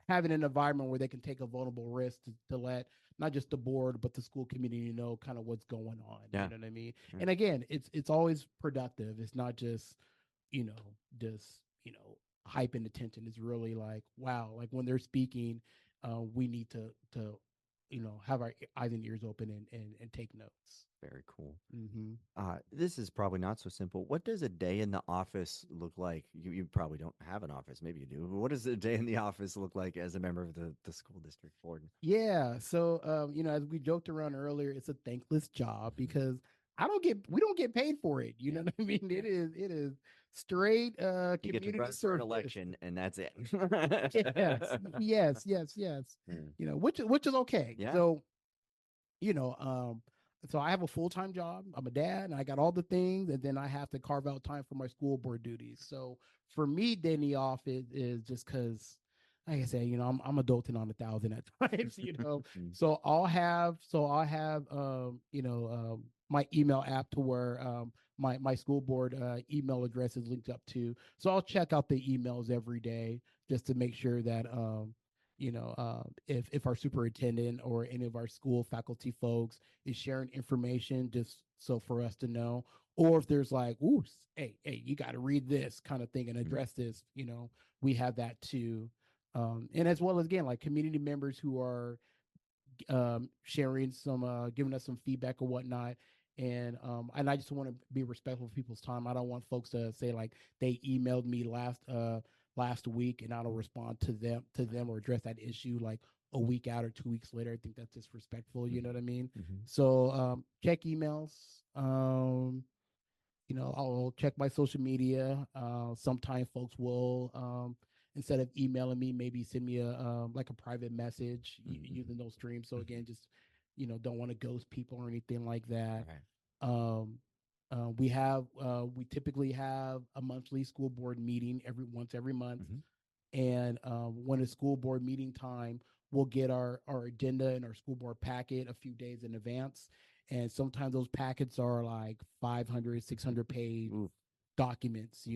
Speaker 2: having an environment where they can take a vulnerable risk to let not just the board but the school community know kind of what's going on.
Speaker 1: Yeah.
Speaker 2: You know what I mean?
Speaker 1: Yeah.
Speaker 2: And again, it's always productive. It's not just you know just hype and attention. It's really like, wow, like when they're speaking, we need to have our eyes and ears open, and take notes.
Speaker 1: Very cool.
Speaker 2: Mm-hmm.
Speaker 1: This is probably not so simple. What does a day in the office look like? You probably don't have an office. Maybe you do. But what does a day in the office look like as a member of the school district board?
Speaker 2: Yeah. So, as we joked around earlier, it's a thankless job because we don't get paid for it. You know what I mean? It is straight
Speaker 1: You get to
Speaker 2: community
Speaker 1: run for an
Speaker 2: service.
Speaker 1: election, and that's it.
Speaker 2: Yes.
Speaker 1: Yeah.
Speaker 2: Which is okay.
Speaker 1: Yeah.
Speaker 2: So, you know, um, so I have a full-time job. I'm a dad, and I got all the things, and then I have to carve out time for my school board duties. So for me, day in the office is just because, like I said, I'm adulting on 1,000 at times. So I'll have my email app to where my school board email address is linked up to. So I'll check out the emails every day just to make sure that if our superintendent or any of our school faculty folks is sharing information, just so for us to know, or if there's like, ooh, hey, you got to read this kind of thing and address this, we have that too. And as well as, again, like, community members who are sharing giving us some feedback or whatnot. And I just want to be respectful of people's time. I don't want folks to say like they emailed me last week and I don't respond to them or address that issue like a week out or 2 weeks later. I think that's disrespectful. You know what I mean? So check emails. I'll check my social media. Sometimes folks will, instead of emailing me, maybe send me like a private message using those streams. So again, just don't want to ghost people or anything like that.
Speaker 1: Right.
Speaker 2: We typically have a monthly school board meeting every month, and when it's school board meeting time, we'll get our agenda and our school board packet a few days in advance. And sometimes those packets are like 500, 600 page documents.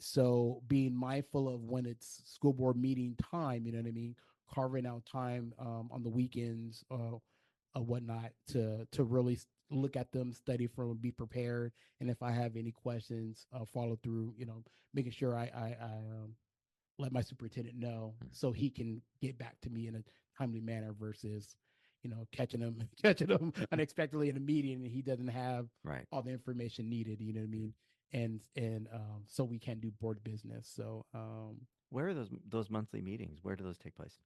Speaker 2: So being mindful of when it's school board meeting time, you know what I mean, carving out time on the weekends, whatnot, to really look at them, study from them, be prepared, and if I have any questions, follow through. Making sure I let my superintendent know
Speaker 1: Mm.
Speaker 2: so he can get back to me in a timely manner versus catching him catching him unexpectedly in a meeting and he doesn't have
Speaker 1: Right.
Speaker 2: all the information needed. You know what I mean? And so we can do board business. So
Speaker 1: Where are those monthly meetings? Where do those take place?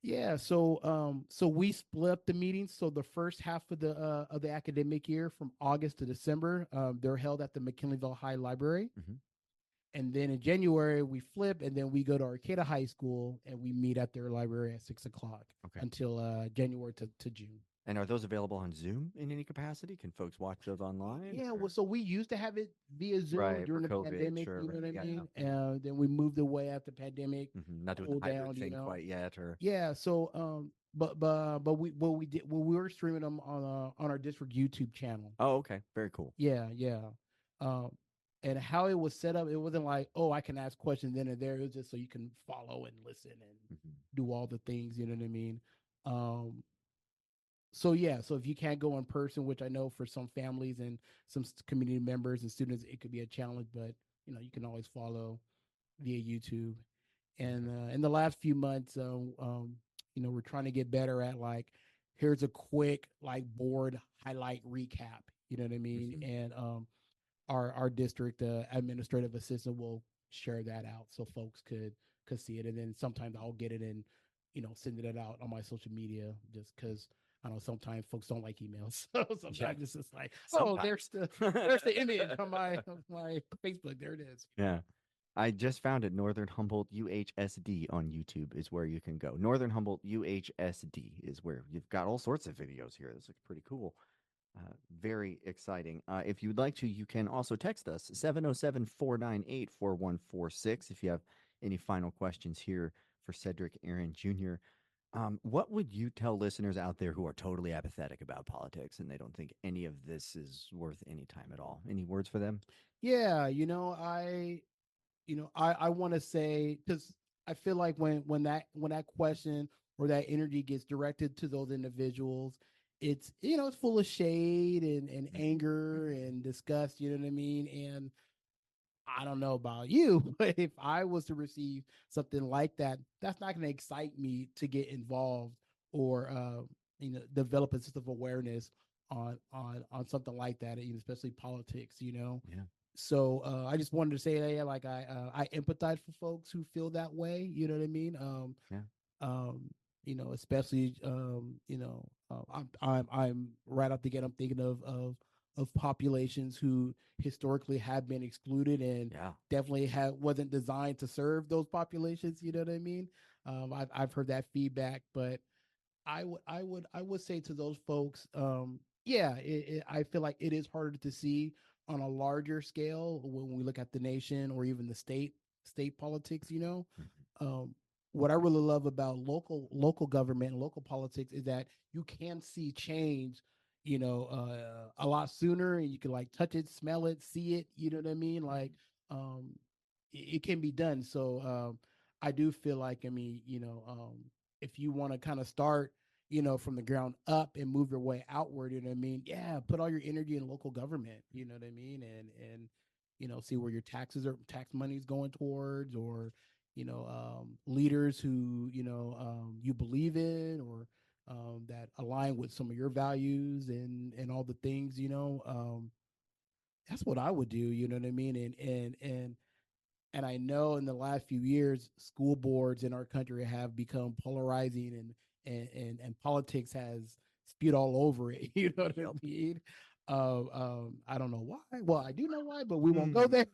Speaker 2: yeah, so we split up the meetings. So the first half of the academic year from August to December, they're held at the McKinleyville High Library.
Speaker 1: Hmm.
Speaker 2: And then in January we flip, and then we go to Arcata High School and we meet at their library at 6 o'clock
Speaker 1: Okay.
Speaker 2: until January to June.
Speaker 1: And are those available on Zoom in any capacity? Can folks watch those online?
Speaker 2: Yeah, well,
Speaker 1: Or?
Speaker 2: so we used to have it via Zoom
Speaker 1: Right, for
Speaker 2: during the
Speaker 1: COVID,
Speaker 2: pandemic,
Speaker 1: sure,
Speaker 2: you know
Speaker 1: right.
Speaker 2: what I
Speaker 1: Yeah, yeah.
Speaker 2: mean? And then we moved away after pandemic,
Speaker 1: Not doing the
Speaker 2: cooled
Speaker 1: hybrid
Speaker 2: down,
Speaker 1: thing quite yet, or
Speaker 2: Yeah, so but we did we were streaming them on our district YouTube channel.
Speaker 1: oh, okay, very cool.
Speaker 2: Yeah, yeah. Um and how it was set up, it wasn't like, oh, I can ask questions then and there. It was just so you can follow and listen and
Speaker 1: Hmm.
Speaker 2: do all the things, you know what I mean? Um so yeah, so if you can't go in person, which I know for some families and some community members and students, it could be a challenge, but you can always follow via YouTube. And
Speaker 1: Okay.
Speaker 2: in the last few months, we're trying to get better at like, here's a quick like board highlight recap. You know what I mean?
Speaker 1: Hmm.
Speaker 2: And our district administrative assistant will share that out so folks could see it. And then sometimes I'll get it and sending it out on my social media just because I know sometimes folks don't like emails. So
Speaker 1: Yeah,
Speaker 2: sometimes it's just like, oh, there's
Speaker 1: sometimes.
Speaker 2: the image on my Facebook. There it is.
Speaker 1: Yeah. I just found it. Northern Humboldt UHSD on YouTube is where you can go. Northern Humboldt UHSD is where you've got all sorts of videos here. This looks pretty cool. Very exciting. If you'd like to, you can also text us 707-498-4146 if you have any final questions here for Cedric Arron Jr. What would you tell listeners out there who are totally apathetic about politics and they don't think any of this is worth any time at all? Any words for them?
Speaker 2: Yeah, I want to say, because I feel like when that question or that energy gets directed to those individuals, it's full of shade and anger and disgust. You know what I mean? And I don't know about you, but if I was to receive something like that, that's not going to excite me to get involved or develop a sense of awareness on something like that, especially politics.
Speaker 1: Yeah.
Speaker 2: So I just wanted to say that, yeah, like I empathize for folks who feel that way. You know what I mean?
Speaker 1: Yeah.
Speaker 2: Um, especially I'm right off the gate. I'm thinking of populations who historically have been excluded and
Speaker 1: Yeah.
Speaker 2: definitely wasn't designed to serve those populations. You know what I mean? I've heard that feedback, but I would say to those folks, yeah, I feel like it is harder to see on a larger scale when we look at the nation or even the state politics.
Speaker 1: Mhm.
Speaker 2: What I really love about local government and local politics is that you can see change, a lot sooner, and you can like touch it, smell it, see it. You know what I mean? Like, um, it can be done. So I do feel like, I mean, if you want to kind of start, from the ground up and move your way outward, you know what I mean? Yeah, put all your energy in local government, you know what I mean? And see where your tax money is going towards, or leaders who you believe in, or that align with some of your values and all the things. That's what I would do. You know what I mean? And I know in the last few years, school boards in our country have become polarizing, and politics has spewed all over it. You know what I
Speaker 1: Yep.
Speaker 2: mean? I don't know why. Well, I do know why, but we won't go
Speaker 1: Hmm.
Speaker 2: there.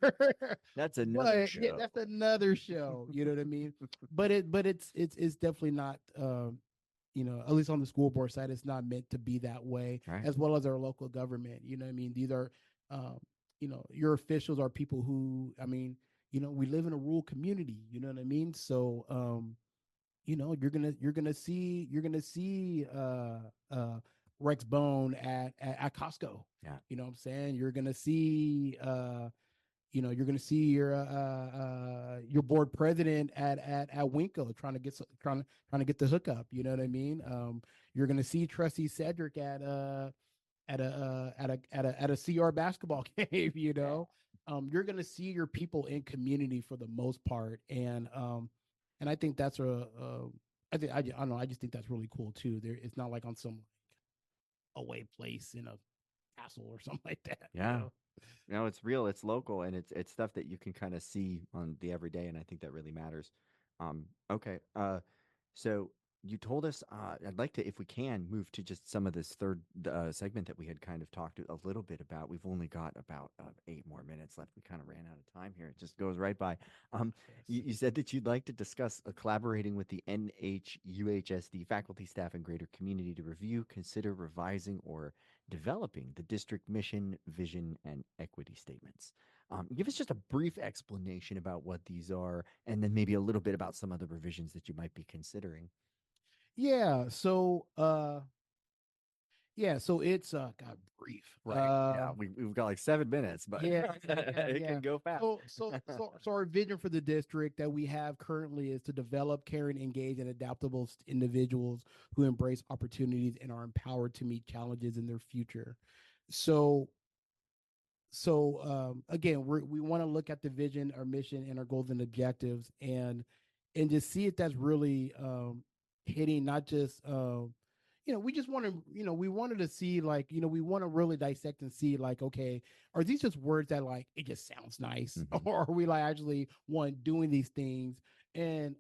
Speaker 1: That's another
Speaker 2: But yeah,
Speaker 1: show.
Speaker 2: that's another show. You know what I mean? But it's definitely not. At least on the school board side, it's not meant to be that way.
Speaker 1: Right.
Speaker 2: As well as our local government. You know what I mean? These are, um, your officials are people who, I mean, we live in a rural community. You know what I mean? So, you're gonna see Rex Bone at Costco.
Speaker 1: Yeah.
Speaker 2: You know what I'm saying? You're gonna see your board president at Winco trying to get the hookup. You know what I mean? You're gonna see Trustee Cedric at a CR basketball game. You're gonna see your people in community for the most part, and I think that's I don't know. I just think that's really cool too. It's not like on some away place in a castle or something like that.
Speaker 1: Yeah. No, it's real, it's local, and it's stuff that you can kind of see on the everyday, and I think that really matters. Okay. So you told us, I'd like to, if we can, move to just some of this third segment that we had kind of talked a little bit about. We've only got about 8 more minutes left. We kind of ran out of time here. It just goes right by. Um,
Speaker 2: Yes.
Speaker 1: you said that you'd like to discuss collaborating with the NHUHSD faculty, staff, and greater community to review, consider revising, or developing the district mission, vision, and equity statements. Give us just a brief explanation about what these are, and then maybe a little bit about some of the revisions that you might be considering.
Speaker 2: Yeah. So it's God brief.
Speaker 1: Right. Yeah. We've got like 7 minutes, but
Speaker 2: Yeah, yeah,
Speaker 1: it
Speaker 2: yeah.
Speaker 1: can go fast.
Speaker 2: So our vision for the district that we have currently is to develop caring, engaged, and adaptable individuals who embrace opportunities and are empowered to meet challenges in their future. So again, we want to look at the vision, our mission, and our goals and objectives, and just see if that's really hitting not just we just want to we wanted to see like we want to really dissect and see like, okay, are these just words that like it just sounds nice,
Speaker 1: Mhm.
Speaker 2: or are we like actually one doing these things, and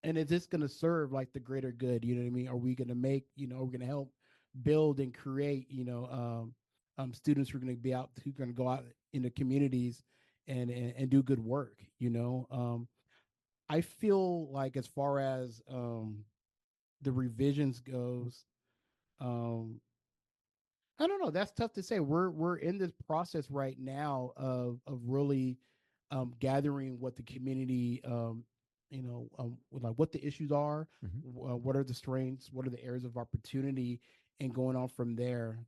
Speaker 2: and is this going to serve like the greater good? You know what I mean? Are we going to make, are we going to help build and create students who are going to be out, who are going to go out in the communities and do good work? I feel like as far as the revisions goes, um, I don't know. That's tough to say. We're in this process right now of really gathering what the community, like what the issues are,
Speaker 1: Mhm.
Speaker 2: what are the strengths, what are the areas of opportunity, and going on from there.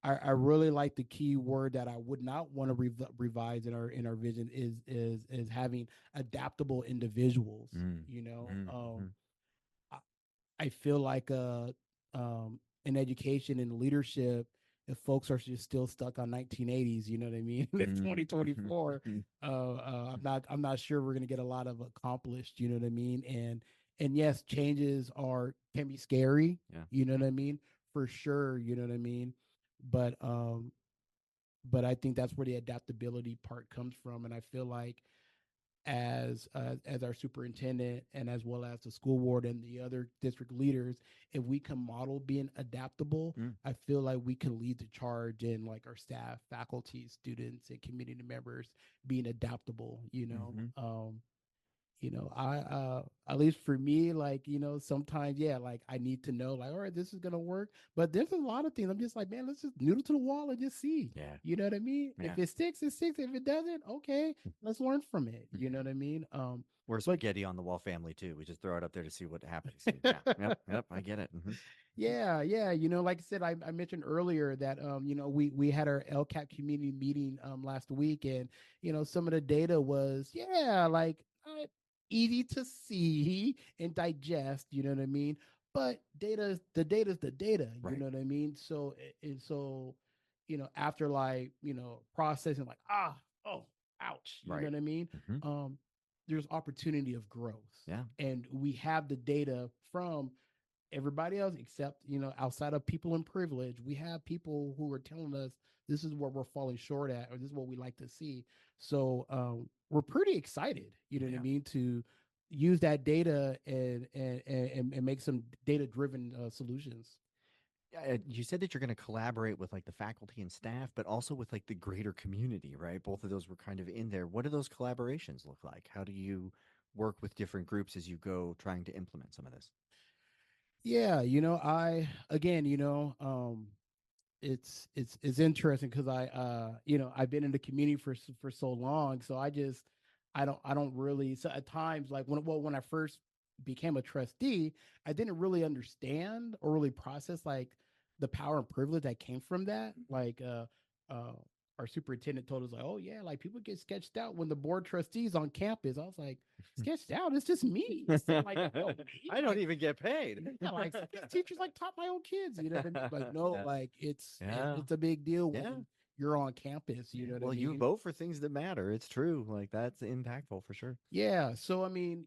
Speaker 2: I really like the key word that I would not want to revise in our vision is having adaptable individuals.
Speaker 1: Mm.
Speaker 2: You know,
Speaker 1: Mm. Mhm.
Speaker 2: I, I feel like in education and leadership, if folks are just still stuck on 1980s, you know what I mean? It's
Speaker 1: Mm. Mhm.
Speaker 2: 2024.
Speaker 1: Mhm.
Speaker 2: I'm not sure we're gonna get a lot of accomplished. You know what I mean? And yes, changes are can be scary.
Speaker 1: Yeah.
Speaker 2: You know what I mean? For sure. You know what I mean? But um, but I think that's where the adaptability part comes from, and I feel like as our superintendent and as well as the school board and the other district leaders, if we can model being adaptable,
Speaker 1: Mm.
Speaker 2: I feel like we can lead the charge in like our staff, faculty, students, and community members being adaptable.
Speaker 1: Mhm.
Speaker 2: I at least for me, like, sometimes, yeah, like I need to know, like, all right, this is gonna work. But there's a lot of things I'm just like, man, let's just noodle to the wall and just see.
Speaker 1: Yeah.
Speaker 2: You know what I mean?
Speaker 1: Yeah.
Speaker 2: If it sticks, it sticks. If it doesn't, okay, let's learn from it. You know what I mean?
Speaker 1: We're a
Speaker 2: But
Speaker 1: spaghetti on the wall family too. We just throw it up there to see what happens. And yeah. Yep. Yep. I get it. Hmm.
Speaker 2: yeah, yeah. Like I said, I mentioned earlier that we had our LCAP community meeting last week, and some of the data was, yeah, like easy to see and digest. You know what I mean? But data's the data. You
Speaker 1: Right.
Speaker 2: know what I mean? So after like processing, like, oh, ouch. You know
Speaker 1: Right.
Speaker 2: what I mean?
Speaker 1: Hmm.
Speaker 2: Um, there's opportunity of growth,
Speaker 1: Yeah.
Speaker 2: and we have the data from everybody else except outside of people in privilege. We have people who are telling us this is what we're falling short at, or this is what we like to see. So we're pretty excited, you know what I
Speaker 1: Yeah.
Speaker 2: mean, to use that data and make some data driven solutions.
Speaker 1: You said that you're going to collaborate with like the faculty and staff, but also with like the greater community, right? Both of those were kind of in there. What do those collaborations look like? How do you work with different groups as you go trying to implement some of this?
Speaker 2: Yeah, I again, it's interesting because I've been in the community for so long, so I don't really, so at times, like when I first became a trustee, I didn't really understand or really process like the power and privilege that came from that, like our superintendent told us like, oh yeah, like people get sketched out when the board trustees on campus. I was like, sketched out? It's just me. So, like, no,
Speaker 1: I don't
Speaker 2: like,
Speaker 1: even get paid.
Speaker 2: yeah, like these teachers like taught my own kids. You know what I mean? Like, no,
Speaker 1: Yeah.
Speaker 2: like it's
Speaker 1: Yeah.
Speaker 2: it's a big deal
Speaker 1: Yeah.
Speaker 2: when you're on campus. You know what I
Speaker 1: Well, you
Speaker 2: mean?
Speaker 1: vote for things that matter. It's true. Like that's impactful for sure.
Speaker 2: Yeah. So I mean,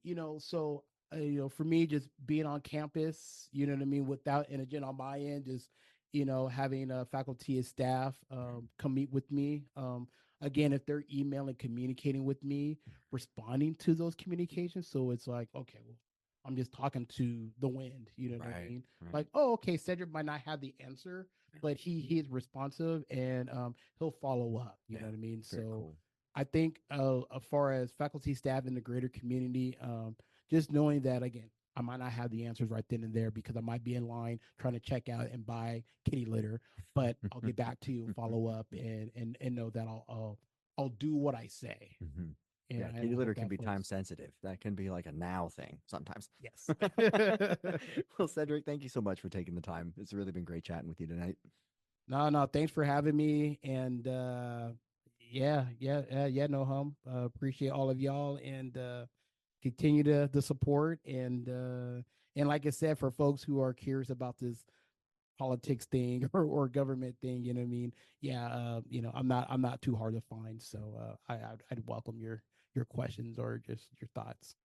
Speaker 2: for me, just being on campus, you know what I mean, without, and again on my end, just having faculty and staff come meet with me. Again, if they're emailing, communicating with me, responding to those communications. So it's like, okay, well, I'm just talking to the wind. You know what I
Speaker 1: Right.
Speaker 2: mean?
Speaker 1: Right.
Speaker 2: Like, oh, okay, Cedric might not have the answer, but he's responsive and he'll follow up. You
Speaker 1: Yeah.
Speaker 2: know what I mean?
Speaker 1: Very
Speaker 2: So
Speaker 1: cool.
Speaker 2: I think as far as faculty, staff, in the greater community, just knowing that again, I might not have the answers right then and there because I might be in line trying to check out and buy kitty litter, but I'll get back to you and follow up and know that I'll do what I say.
Speaker 1: Mhm.
Speaker 2: And
Speaker 1: Yeah,
Speaker 2: I
Speaker 1: kitty litter
Speaker 2: hope
Speaker 1: can
Speaker 2: that
Speaker 1: be time
Speaker 2: flows.
Speaker 1: sensitive. That can be like a now thing sometimes.
Speaker 2: Yes.
Speaker 1: Well, Cedric, thank you so much for taking the time. It's really been great chatting with you tonight.
Speaker 2: No, no, thanks for having me. And yeah, no appreciate all of y'all and continue the support and like I said, for folks who are curious about this politics thing or government thing, you know what I mean? Yeah, I'm not too hard to find. So I'd welcome your questions or just your thoughts.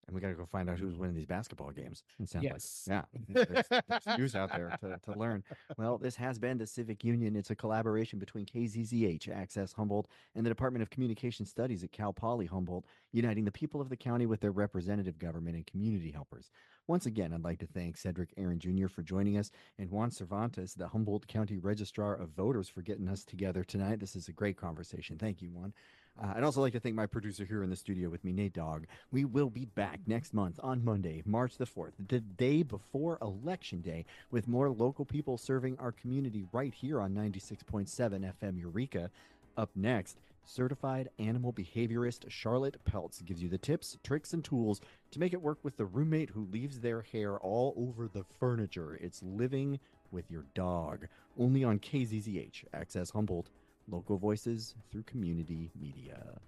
Speaker 1: And we got to go find out who's winning these basketball games. It sounds like,
Speaker 2: Yes.
Speaker 1: yeah, there's news out there to learn. Well, this has been the Civic Union. It's a collaboration between KZZH, Access Humboldt, and the Department of Communication Studies at Cal Poly Humboldt, uniting the people of the county with their representative government and community helpers. Once again, I'd like to thank Cedric Arron Jr. for joining us and Juan Cervantes, the Humboldt County Registrar of Voters, for getting us together tonight. This is a great conversation. Thank you, Juan. I'd also like to thank my producer here in the studio with me, Nate Dogg. We will be back next month on Monday, March the 4th, the day before Election Day, with more local people serving our community right here on 96.7 FM Eureka. Up next, certified animal behaviorist Charlotte Peltz gives you the tips, tricks, and tools to make it work with the roommate who leaves their hair all over the furniture. It's living with your dog. Only on KZZH, Access Humboldt. Local voices through community media.